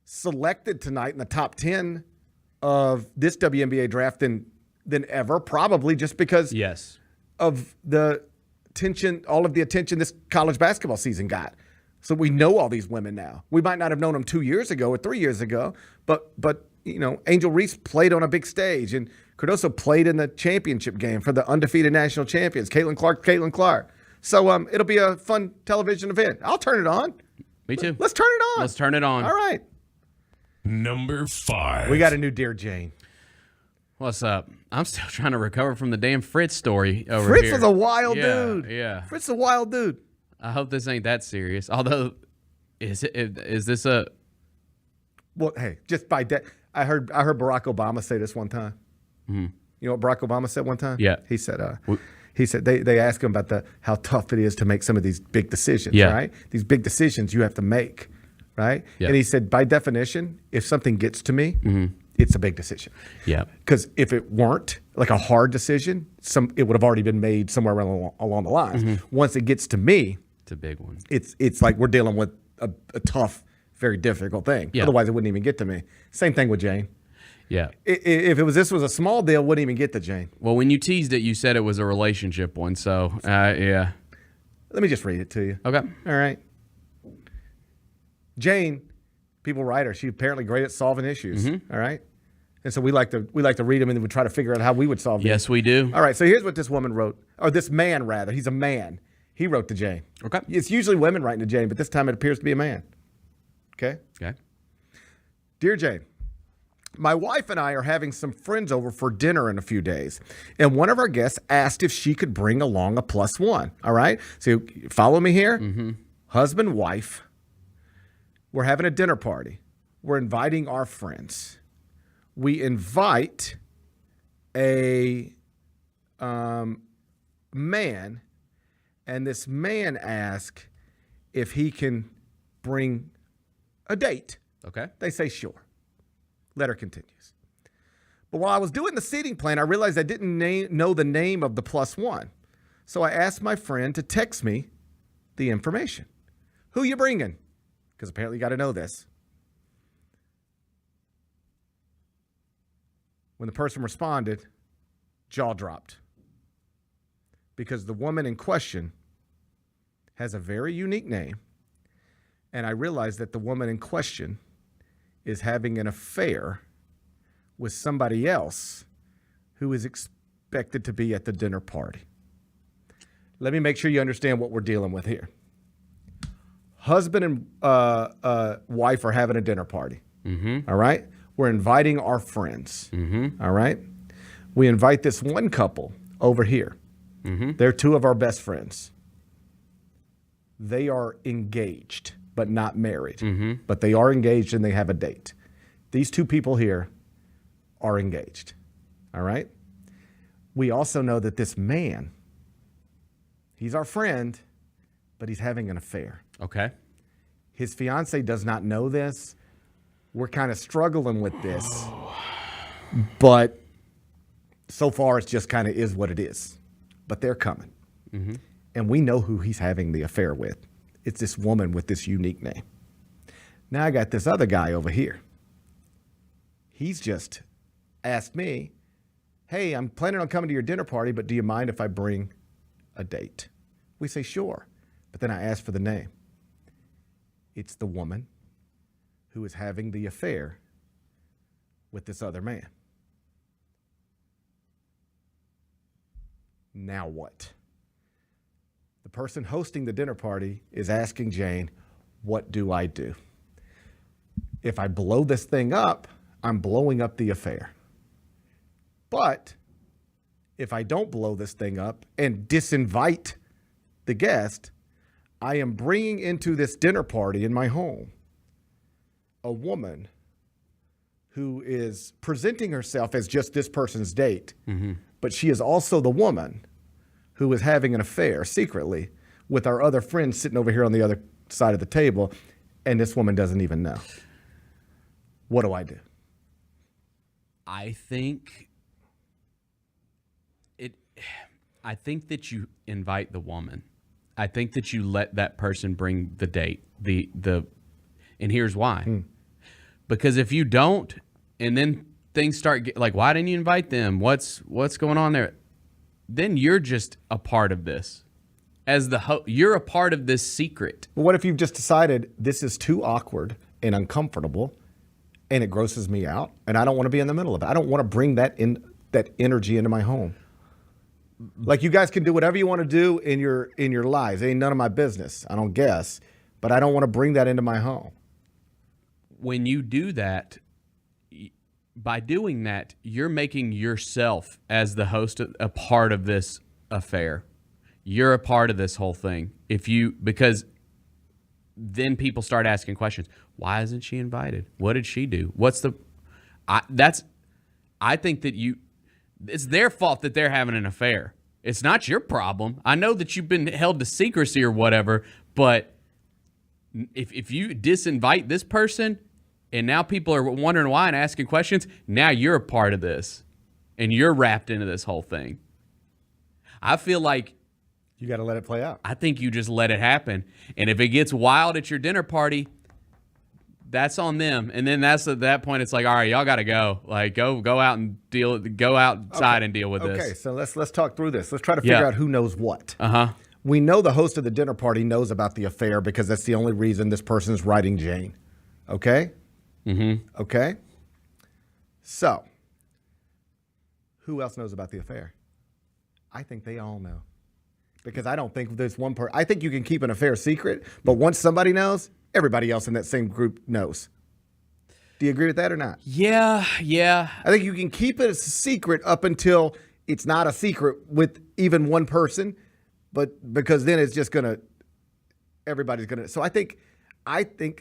selected tonight in the top 10 of this WNBA draft than ever, probably just because of the attention, all of the attention this college basketball season got. So we know all these women now. We might not have known them 2 years ago or 3 years ago, but you know, Angel Reese played on a big stage, and Cardoso played in the championship game for the undefeated national champions. Caitlin Clark. So it'll be a fun television event. I'll turn it on. Me too. Let's turn it on. Let's turn it on. All right. Number 5. We got a new Dear Jane. What's up? I'm still trying to recover from the damn Fritz story over Fritz here. was a wild Yeah, dude. Yeah. Fritz is a wild dude. I hope this ain't that serious. Although, is this a Well, hey, just by that, I heard Barack Obama say this one time. Mm-hmm. You know what Barack Obama said one time? Yeah. He said they asked him about how tough it is to make some of these big decisions, Yeah. right? These big decisions you have to make, right? Yeah. And he said, by definition, if something gets to me, it's a big decision. Yeah. Because if it weren't like a hard decision, it would have already been made somewhere along the lines. Once it gets to me, it's a big one. It's like we're dealing with a tough, very difficult thing. Yeah. Otherwise, it wouldn't even get to me. Same thing with Jane. Yeah. If this was a small deal, it wouldn't even get to Jane. Well, when you teased it, you said it was a relationship one. So, yeah. Let me just read it to you. Okay. All right. Jane, people write her. She's apparently great at solving issues. All right. And so we like to read them and then we try to figure out how we would solve them. Yes, we do. All right. So here's what this woman wrote, or this man rather. He's a man. He wrote to Jane. Okay. It's usually women writing to Jane, but this time it appears to be a man. Okay. Okay. Dear Jane, my wife and I are having some friends over for dinner in a few days, and one of our guests asked if she could bring along a +1. All right? So follow me here. Husband, wife. We're having a dinner party. We're inviting our friends. We invite a man, and this man asks if he can bring a date. Okay. They say sure. Letter continues. But while I was doing the seating plan, I realized I didn't know the name of the +1. So I asked my friend to text me the information. Who you bringing? Because apparently you got to know this. When the person responded, jaw dropped. Because the woman in question has a very unique name. And I realized that the woman in question is having an affair with somebody else who is expected to be at the dinner party. Let me make sure you understand what we're dealing with here. Husband and wife are having a dinner party. All right? We're inviting our friends. All right? We invite this one couple over here. They're two of our best friends. They are engaged, but not married. But they are engaged and they have a date. These two people here are engaged. All right? We also know that this man, he's our friend, but he's having an affair. Okay. His fiance does not know this. We're kind of struggling with this. But so far, it's just kind of is what it is. But they're coming. And we know who he's having the affair with. It's this woman with this unique name. Now I got this other guy over here. He's just asked me, hey, I'm planning on coming to your dinner party, but do you mind if I bring a date? We say, sure. But then I ask for the name. It's the woman who is having the affair with this other man. Now what? The person hosting the dinner party is asking Jane, what do I do? If I blow this thing up, I'm blowing up the affair. But if I don't blow this thing up and disinvite the guest, I am bringing into this dinner party in my home a woman who is presenting herself as just this person's date, but she is also the woman who is having an affair secretly with our other friend sitting over here on the other side of the table, and this woman doesn't even know. What do I do? I think that you invite the woman. I think that you let that person bring the date. And here's why. Because if you don't, and then things start like, why didn't you invite them? What's going on there? Then you're just a part of this. As you're a part of this secret. Well, what if you've just decided this is too awkward and uncomfortable, and it grosses me out, and I don't want to be in the middle of it. I don't want to bring that energy into my home. Like, you guys can do whatever you want to do in your lives. It ain't none of my business, I don't guess. But I don't want to bring that into my home. When you do that, by doing that, you're making yourself, as the host, a part of this affair. You're a part of this whole thing. Because then people start asking questions. Why isn't she invited? What did she do? I think that it's their fault that they're having an affair. It's not your problem. I know that you've been held to secrecy or whatever, but if you disinvite this person and now people are wondering why and asking questions, now you're a part of this and you're wrapped into this whole thing. I feel like you got to let it play out. I think you just let it happen. And if it gets wild at your dinner party, that's on them. And then that's at that point, it's like, all right, y'all got to go. Like, go out and go outside and deal with this. Okay, so let's talk through this. Let's try to figure out who knows what. Uh-huh. We know the host of the dinner party knows about the affair because that's the only reason this person is writing Jane. Okay? Mm-hmm. Okay? So, who else knows about the affair? I think they all know. Because I don't think there's one person. I think you can keep an affair secret, but once somebody knows, everybody else in that same group knows. Do you agree with that or not? Yeah. I think you can keep it a secret up until it's not a secret with even one person, but because then it's just everybody's going to. So I think,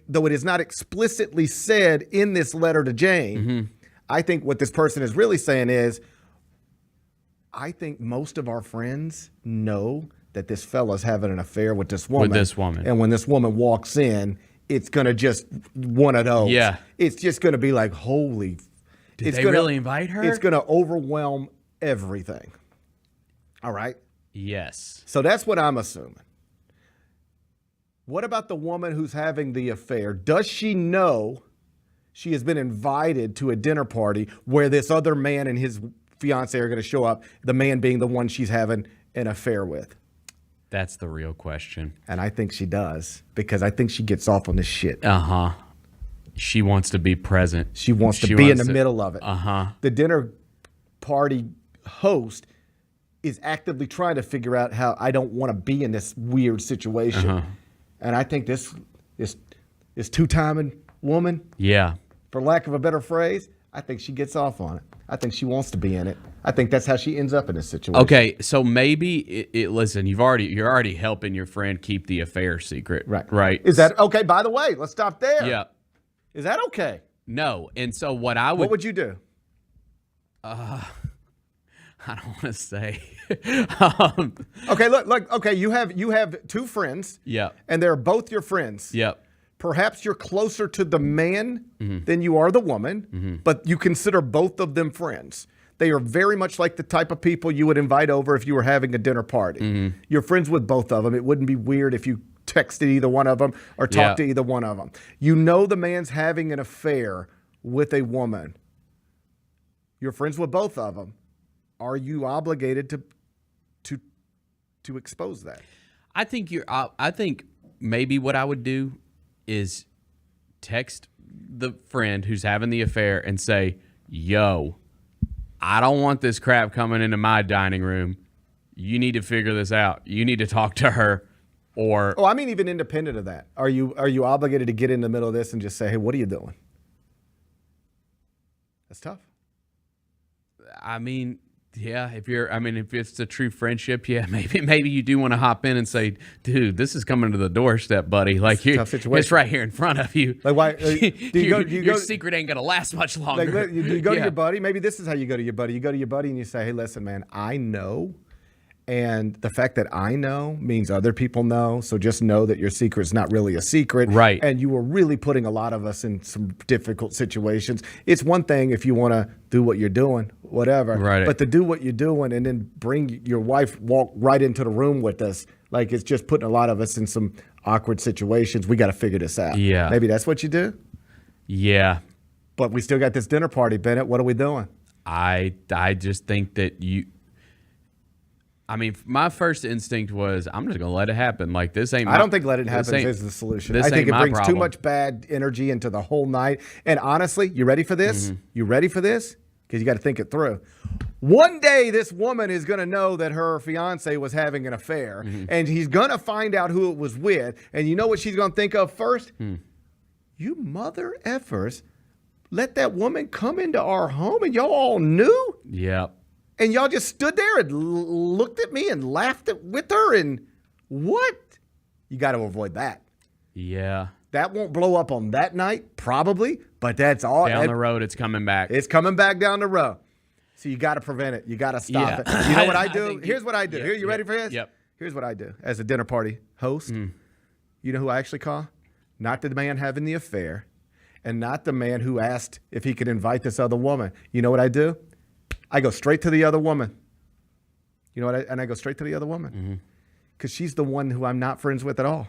though it is not explicitly said in this letter to Jane, I think what this person is really saying is, I think most of our friends know that this fella's having an affair with this woman. And when this woman walks in, it's going to just one of those. Yeah. It's just going to be like, holy. Did they really invite her? It's going to overwhelm everything. All right? Yes. So that's what I'm assuming. What about the woman who's having the affair? Does she know she has been invited to a dinner party where this other man and his fiance are going to show up, the man being the one she's having an affair with? That's the real question. And I think she does, because I think she gets off on this shit. Uh-huh. She wants to be present. She wants to be in the middle of it. Uh-huh. The dinner party host is actively trying to figure out how I don't want to be in this weird situation. Uh-huh. And I think this two-timing woman, for lack of a better phrase, I think she gets off on it. I think she wants to be in it. I think that's how she ends up in this situation. Okay, so maybe listen, you're already helping your friend keep the affair secret. Right. Is that okay? By the way, let's stop there. Yeah. Is that okay? No. And so what would you do? I don't want to say. Okay, look. Okay, you have two friends. Yeah. And they're both your friends. Yep. Perhaps you're closer to the man than you are the woman, but you consider both of them friends. They are very much like the type of people you would invite over if you were having a dinner party. You're friends with both of them. It wouldn't be weird if you texted either one of them or talked to either one of them. You know the man's having an affair with a woman. You're friends with both of them. Are you obligated to expose that? I think maybe what I would do is text the friend who's having the affair and say, yo, I don't want this crap coming into my dining room. You need to figure this out. You need to talk to her. Or I mean, even independent of that, are you obligated to get in the middle of this and just say, hey, what are you doing? That's tough. I mean, yeah, if it's a true friendship, yeah, maybe you do want to hop in and say, dude, this is coming to the doorstep, buddy. Like, it's right here in front of you. Like, why? Your secret ain't gonna last much longer. Like, you go to your buddy. Maybe this is how you go to your buddy. You go to your buddy and you say, hey, listen, man, I know. And the fact that I know means other people know. So just know that your secret's not really a secret. Right. And you were really putting a lot of us in some difficult situations. It's one thing if you want to do what you're doing, whatever. Right. But to do what you're doing and then bring your wife, walk right into the room with us, like it's just putting a lot of us in some awkward situations. We got to figure this out. Yeah. Maybe that's what you do? Yeah. But we still got this dinner party, Bennett. What are we doing? I just think that my first instinct was, I'm just going to let it happen. Like, this ain't I don't think let it happen is the solution. I think it brings too much bad energy into the whole night. And honestly, you ready for this? You ready for this? Because you got to think it through. One day, this woman is going to know that her fiance was having an affair, and he's going to find out who it was with. And you know what she's going to think of first? You mother effers let that woman come into our home, and y'all all knew? Yep. And y'all just stood there and looked at me and laughed with her, and what? You got to avoid that. Yeah. That won't blow up on that night, probably, but that's all. Down the road, it's coming back. It's coming back down the road. So you got to prevent it. You got to stop it. You know what I do? Here's what I do. Here, you ready for this? Yep. Here's what I do as a dinner party host. You know who I actually call? Not the man having the affair, and not the man who asked if he could invite this other woman. You know what I do? I go straight to the other woman. You know what? I go straight to the other woman because she's the one who I'm not friends with at all.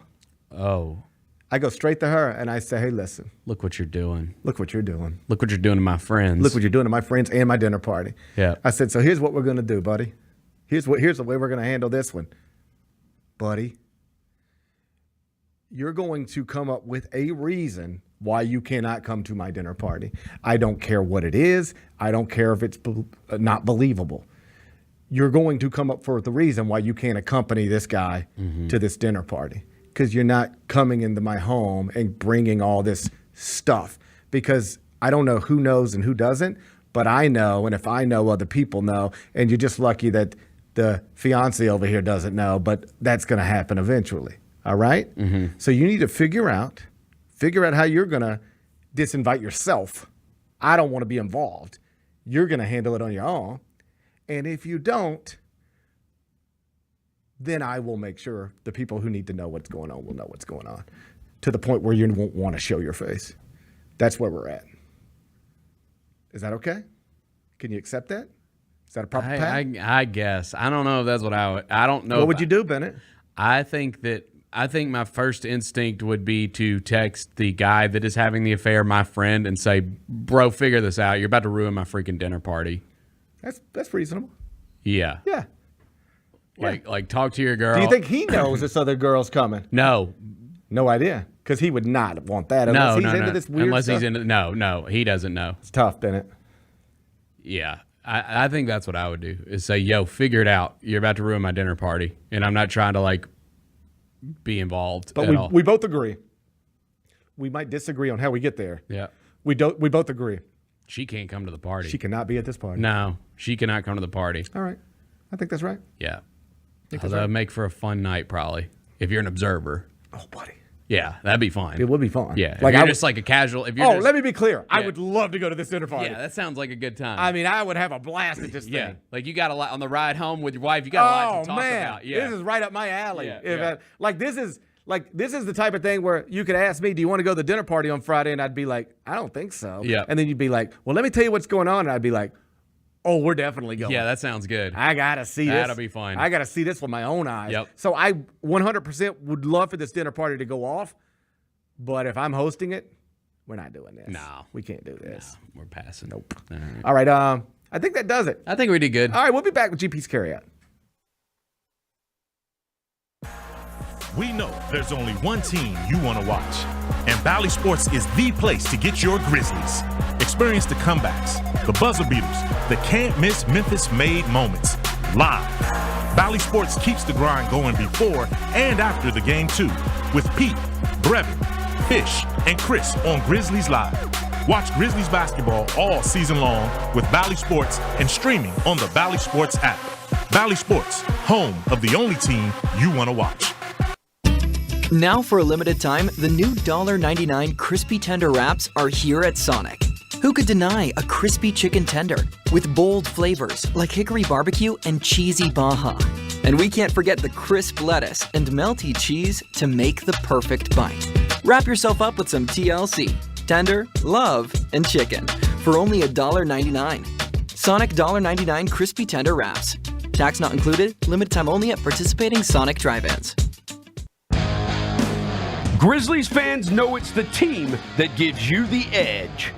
Oh. I go straight to her and I say, hey, listen. Look what you're doing. Look what you're doing. Look what you're doing to my friends. Look what you're doing to my friends and my dinner party. Yeah. I said, so here's what we're going to do, buddy. Here's the way we're going to handle this one. Buddy, you're going to come up with a reason why you cannot come to my dinner party. I don't care what it is. I don't care if it's not believable. You're going to come up for the reason why you can't accompany this guy to this dinner party. Because you're not coming into my home and bringing all this stuff. Because I don't know who knows and who doesn't, but I know, and if I know, other people know, and you're just lucky that the fiance over here doesn't know, but that's going to happen eventually, all right? So you need to figure out how you're going to disinvite yourself. I don't want to be involved. You're going to handle it on your own. And if you don't, then I will make sure the people who need to know what's going on will know what's going on to the point where you won't want to show your face. That's where we're at. Is that okay? Can you accept that? Is that a proper path? I guess. I don't know if that's what I don't know. What would you do, Bennett? I think my first instinct would be to text the guy that is having the affair, my friend, and say, bro, figure this out. You're about to ruin my freaking dinner party. That's reasonable. Yeah. Yeah. Like talk to your girl. Do you think he knows this other girl's coming? No. No idea. Because he would not want that unless he's into this weird stuff. No, he doesn't know. It's tough, Bennett. Yeah. I think that's what I would do is say, yo, figure it out. You're about to ruin my dinner party. And I'm not trying to be involved but at all. We both agree. We might disagree on how we get there. Yeah. We both agree. She can't come to the party. She cannot be at this party. No, she cannot come to the party. All right. I think that's right. Yeah. That would make for a fun night, probably, if you're an observer. Oh, buddy. Yeah, that'd be fun. It would be fun. Yeah. If you're just like a casual. Let me be clear. Yeah. I would love to go to this dinner party. Yeah, that sounds like a good time. I mean, I would have a blast at this yeah. thing. Like you got a lot on the ride home with your wife. You got a lot to talk about. Yeah. This is right up my alley. Yeah. This is the type of thing where you could ask me, do you want to go to the dinner party on Friday? And I'd be like, I don't think so. Yeah. And then you'd be like, well, let me tell you what's going on. And I'd be like, oh, we're definitely going. Yeah, that sounds good. I got to see this. That'll be fun. I got to see this with my own eyes. Yep. So I 100% would love for this dinner party to go off. But if I'm hosting it, we're not doing this. No. We can't do this. No, we're passing. Nope. All right. I think that does it. I think we did good. All right. We'll be back with GP's Carryout. We know there's only one team you want to watch, and Bally Sports is the place to get your Grizzlies. Experience the comebacks, the buzzer beaters, the can't-miss Memphis-made moments live. Bally Sports keeps the grind going before and after the game, too, with Pete, Brevin, Fish, and Chris on Grizzlies Live. Watch Grizzlies basketball all season long with Bally Sports and streaming on the Bally Sports app. Bally Sports, home of the only team you want to watch. Now for a limited time, the new $1.99 Crispy Tender Wraps are here at Sonic. Who could deny a crispy chicken tender with bold flavors like hickory barbecue and cheesy Baja? And we can't forget the crisp lettuce and melty cheese to make the perfect bite. Wrap yourself up with some TLC, tender, love, and chicken for only $1.99. Sonic $1.99 Crispy Tender Wraps. Tax not included, limited time only at participating Sonic drive-ins. Grizzlies fans know it's the team that gives you the edge.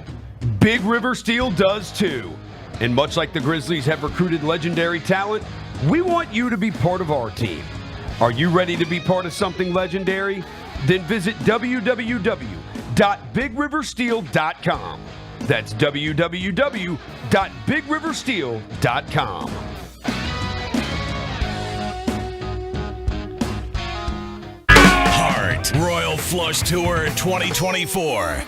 Big River Steel does too. And much like the Grizzlies have recruited legendary talent, we want you to be part of our team. Are you ready to be part of something legendary? Then visit www.bigriversteel.com. That's www.bigriversteel.com. Heart Royal Flush Tour 2024.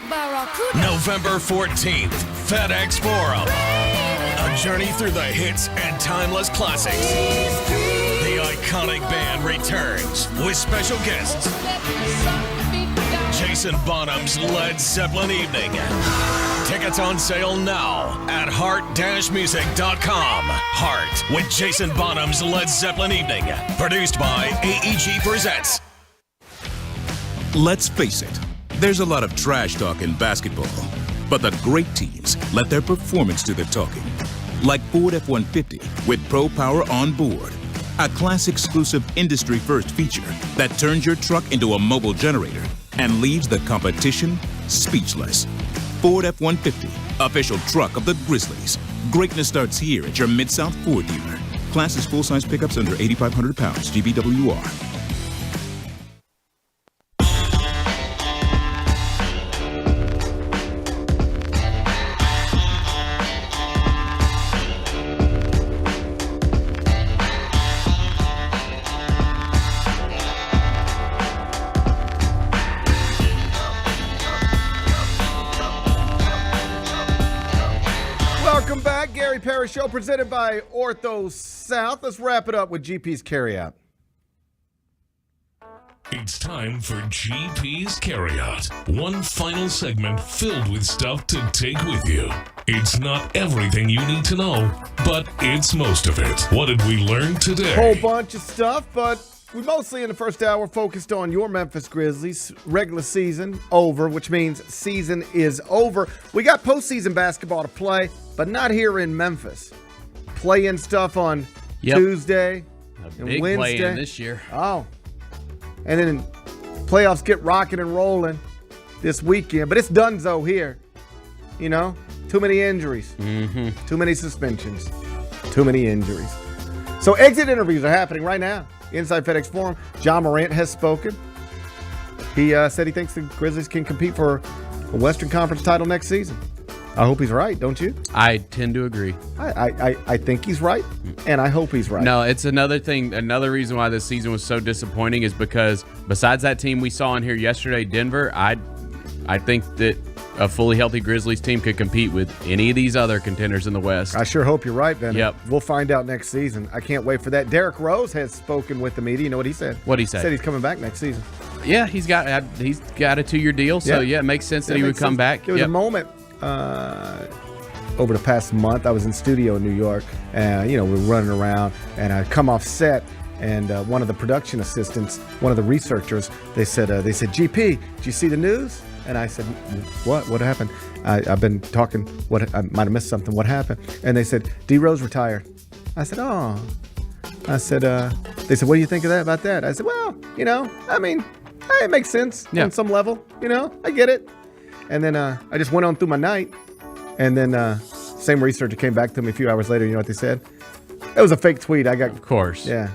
November 14th, FedEx Forum. A journey through the hits and timeless classics. The iconic band returns with special guests. Jason Bonham's Led Zeppelin Evening. Tickets on sale now at heart-music.com. Heart with Jason Bonham's Led Zeppelin Evening. Produced by AEG Presents. Let's face it, there's a lot of trash talk in basketball, but the great teams let their performance do the talking. Like Ford F-150 with Pro Power on board. A class-exclusive industry-first feature that turns your truck into a mobile generator and leaves the competition speechless. Ford F-150, official truck of the Grizzlies. Greatness starts here at your Mid-South Ford dealer. Class is full-size pickups under 8,500 pounds, GVWR. Welcome back. Gary Parrish Show presented by Ortho South. Let's wrap it up with GP's Carryout. It's time for GP's Carryout. One final segment filled with stuff to take with you. It's not everything you need to know, but it's most of it. What did we learn today? Whole bunch of stuff, but we mostly in the first hour focused on your Memphis Grizzlies. Regular season over, which means season is over. We got postseason basketball to play, but not here in Memphis. Play-in stuff on Tuesday and big Wednesday. play-in this year. Oh. And then playoffs get rocking and rolling this weekend. But it's donezo here. You know, too many injuries. Too many suspensions. Too many injuries. So exit interviews are happening right now. Inside FedEx Forum, John Morant has spoken. He said he thinks the Grizzlies can compete for a Western Conference title next season. I hope he's right, don't you? I tend to agree. I think he's right, and I hope he's right. No, it's another thing. Another reason why this season was so disappointing is because besides that team we saw in here yesterday, Denver, I think that a fully healthy Grizzlies team could compete with any of these other contenders in the West. I sure hope you're right, Ben. Yep. We'll find out next season. I can't wait for that. Derrick Rose has spoken with the media. You know what he said? What'd he say? He said he's coming back next season. Yeah, he's got a 2-year deal, so yeah, it makes sense that he would come back. There was a moment over the past month. I was in studio in New York, and we're running around, and I come off set, and one of the production assistants, one of the researchers, they said, GP, did you see the news? And I said, what? What happened? I've been talking. I might have missed something. What happened? And they said, D Rose retired. I said, oh. I said, they said, what do you think of that? About that? I said, well, it makes sense on some level. I get it. And then I just went on through my night. And then same researcher came back to me a few hours later. You know what they said? It was a fake tweet. Of course. Yeah.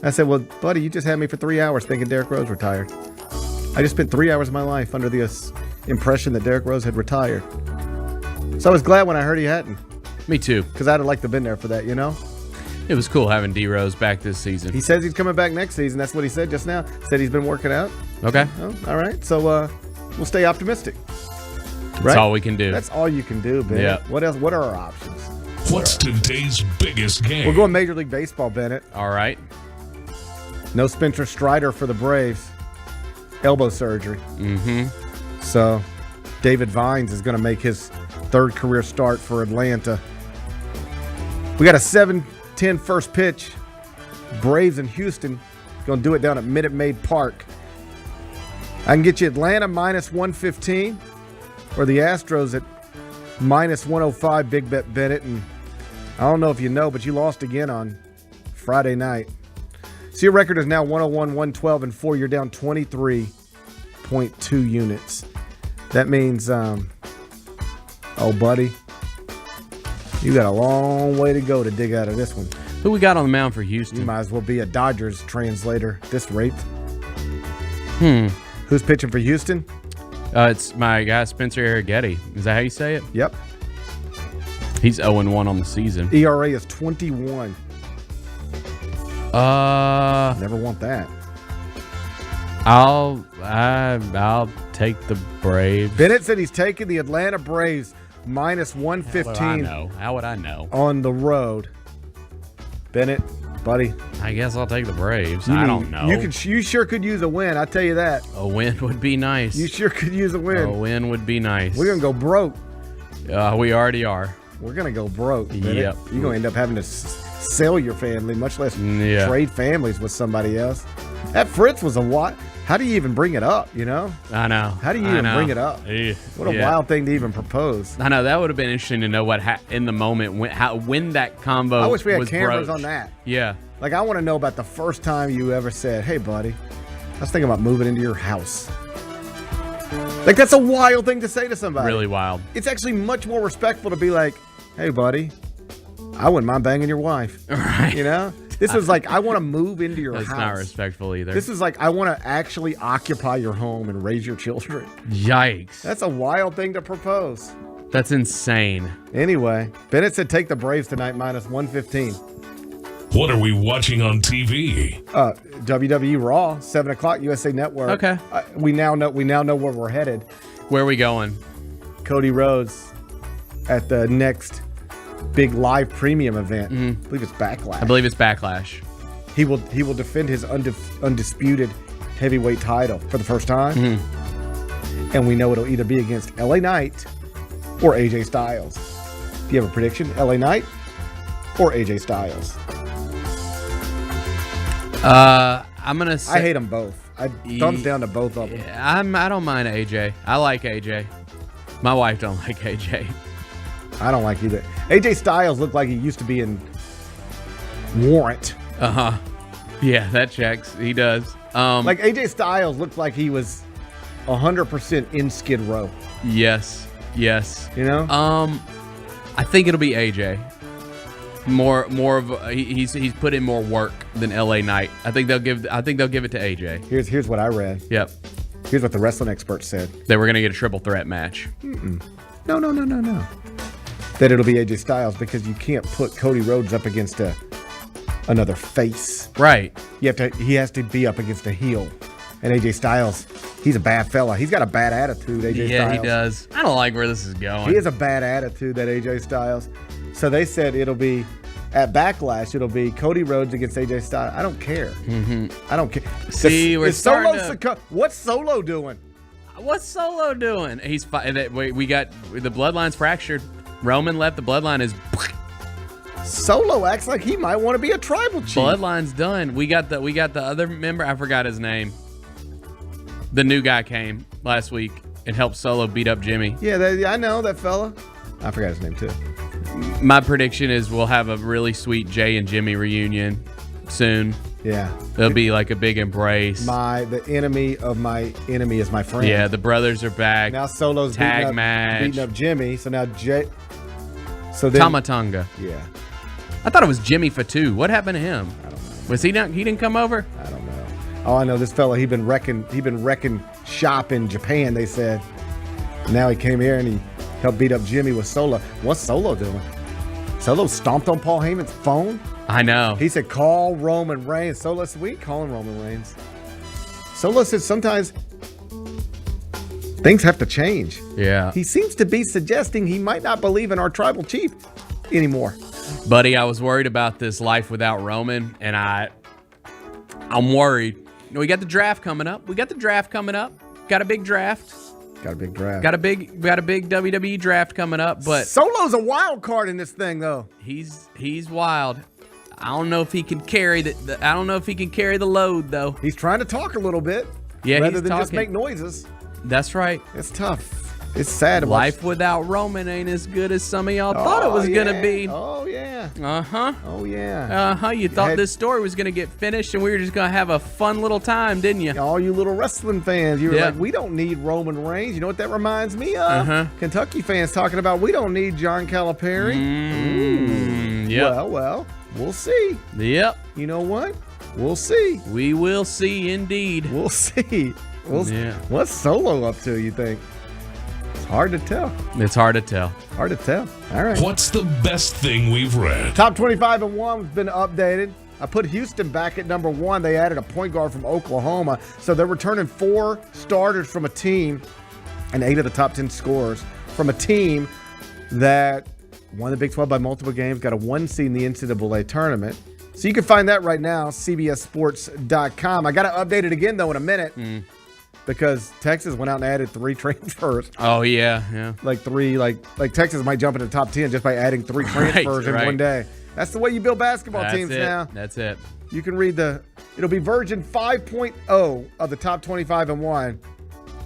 I said, well, buddy, you just had me for 3 hours thinking Derrick Rose retired. I just spent 3 hours of my life under the impression that Derrick Rose had retired. So I was glad when I heard he hadn't. Me too. Because I'd have liked to have been there for that, It was cool having D Rose back this season. He says he's coming back next season. That's what he said just now. Said he's been working out. Okay. Oh, all right. So we'll stay optimistic. That's all we can do. That's all you can do, Bennett. Yeah. What else? What are our options? What's today's biggest game? We're going Major League Baseball, Bennett. All right. No Spencer Strider for the Braves. Elbow surgery. So David Vines is going to make his third career start for Atlanta. We got a 7:10 first pitch. Braves in Houston. Going to do it down at Minute Maid Park. I can get you Atlanta minus 115 or the Astros at minus 105, Big Bet Bennett. And I don't know if you know, but you lost again on Friday night. So your record is now 101, 112, and 4. You're down 23.2 units. That means, buddy, you got a long way to go to dig out of this one. Who we got on the mound for Houston? You might as well be a Dodgers translator at this rate. Who's pitching for Houston? It's my guy, Spencer Arrighetti. Is that how you say it? Yep. He's 0-1 on the season. ERA is 21. Never want that. I'll take the Braves. Bennett said he's taking the Atlanta Braves minus 115. How would I know? On the road. Bennett, buddy. I guess I'll take the Braves. I don't know. You sure could use a win. I tell you that. A win would be nice. You sure could use a win. A win would be nice. We're gonna go broke. We already are. We're gonna go broke. Yep. You're gonna end up having to sell your family, much less trade families with somebody else. That Fritz was a what? How do you even bring it up? You know? I know. How do you even bring it up? What a wild thing to even propose. I know, that would have been interesting to know what in the moment when that combo. I wish we had was cameras broached. on that. Yeah. Like, I want to know about the first time you ever said, "Hey, buddy, I was thinking about moving into your house." Like, that's a wild thing to say to somebody. Really wild. It's actually much more respectful to be like, "Hey, buddy, I wouldn't mind banging your wife." Right. You know? This is like, I want to move into your house. That's not respectful either. This is like, I want to actually occupy your home and raise your children. Yikes. That's a wild thing to propose. That's insane. Anyway, Bennett said take the Braves tonight -115. What are we watching on TV? WWE Raw, 7 o'clock, USA Network. Okay. We now know where we're headed. Where are we going? Cody Rhodes at the next big live premium event. I believe it's Backlash. I believe it's Backlash. He will defend his undisputed heavyweight title for the first time. And we know it'll either be against LA Knight or AJ Styles. Do you have a prediction? LA Knight or AJ Styles? I'm gonna say, I hate them both. Thumbs down to both of them. I don't mind AJ. I like AJ. My wife don't like AJ. I don't like either. AJ Styles looked like he used to be in Warrant. Yeah, that checks. He does. Like AJ Styles looked like he was 100% in Skid Row. Yes. You know? I think it'll be AJ. More of he's put in more work than LA Knight. I think they'll give it to AJ. Here's what I read. Yep. Here's what the wrestling experts said. That we're gonna get a triple threat match. No. That it'll be AJ Styles because you can't put Cody Rhodes up against another face. Right. He has to be up against a heel. And AJ Styles, he's a bad fella. He's got a bad attitude, AJ Styles. Yeah, he does. I don't like where this is going. He has a bad attitude, that AJ Styles. So they said it'll be at Backlash. It'll be Cody Rhodes against AJ Styles. I don't care. I don't care. See, we're starting What's Solo doing? What's Solo doing? He's we got the bloodline's fractured. Roman left. The bloodline is. Solo acts like he might want to be a tribal chief. Bloodline's done. We got the other member. I forgot his name. The new guy came last week and helped Solo beat up Jimmy. Yeah, I know that fella. I forgot his name too. My prediction is we'll have a really sweet Jay and Jimmy reunion soon. Yeah. It'll be like a big embrace. The enemy of my enemy is my friend. Yeah, the brothers are back. Now Solo's beating up Jimmy. So now Jay. So then Tamatonga. Yeah. I thought it was Jimmy Fatu. What happened to him? I don't know. Was he not? He didn't come over? I don't know. Oh, I know this fella. He been wrecking shop in Japan. They said. Now he came here and he helped beat up Jimmy with Solo. What's Solo doing? Solo stomped on Paul Heyman's phone. I know. He said, "Call Roman Reigns." Solo said, "We ain't calling Roman Reigns." Solo said, "Sometimes things have to change." Yeah. He seems to be suggesting he might not believe in our tribal chief anymore. Buddy, I was worried about this life without Roman, and I'm worried. We got the draft coming up. Got a big draft. Got a big WWE draft coming up, but Solo's a wild card in this thing, though. He's wild. I don't know if he can carry I don't know if he can carry the load, though. He's trying to talk a little bit, rather than just make noises. That's right. It's tough. It's sad. Life without Roman ain't as good as some of y'all thought it was gonna be. Oh yeah. Oh yeah. You thought this story was gonna get finished and we were just gonna have a fun little time, didn't you? All you little wrestling fans, you were like, we don't need Roman Reigns. You know what that reminds me of? Kentucky fans talking about we don't need John Calipari. Yep. Well, we'll see. Yep. You know what? We'll see. We will see, indeed. We'll see. What's Solo up to, you think? Hard to tell. It's hard to tell. Hard to tell. All right. What's the best thing we've read? Top 25 and 1 has been updated. I put Houston back at number 1. They added a point guard from Oklahoma. So they're returning 4 starters from a team and 8 of the top 10 scorers from a team that won the Big 12 by multiple games, got a 1 seed in the NCAA tournament. So you can find that right now, cbssports.com. I got to update it again, though, in a minute because Texas went out and added 3 transfers. Oh, yeah. Like Texas might jump into the top 10 just by adding 3 transfers in one day. That's the way you build basketball teams now. That's it. You can read it'll be version 5.0 of the top 25 and 1.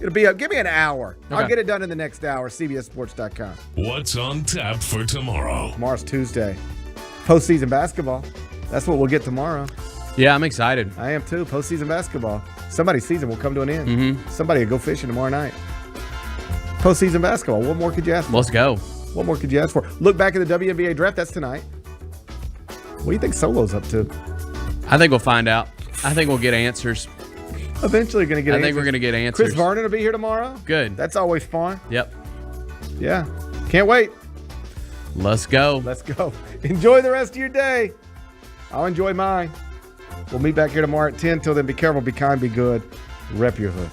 It'll be give me an hour. Okay. I'll get it done in the next hour, cbssports.com. What's on tap for tomorrow? Tomorrow's Tuesday. Postseason basketball. That's what we'll get tomorrow. Yeah, I'm excited. I am too. Postseason basketball. Somebody's season will come to an end. Somebody will go fishing tomorrow night. Postseason basketball. What more could you ask for? Let's go. What more could you ask for? Look back at the WNBA Draft. That's tonight. What do you think Solo's up to? I think we'll find out. I think we'll get answers. Eventually going to get answers. I think we're going to get answers. Chris Vernon will be here tomorrow. Good. That's always fun. Yep. Yeah. Can't wait. Let's go. Let's go. Enjoy the rest of your day. I'll enjoy mine. We'll meet back here tomorrow at 10. Till then, be careful, be kind, be good. Rep your hood.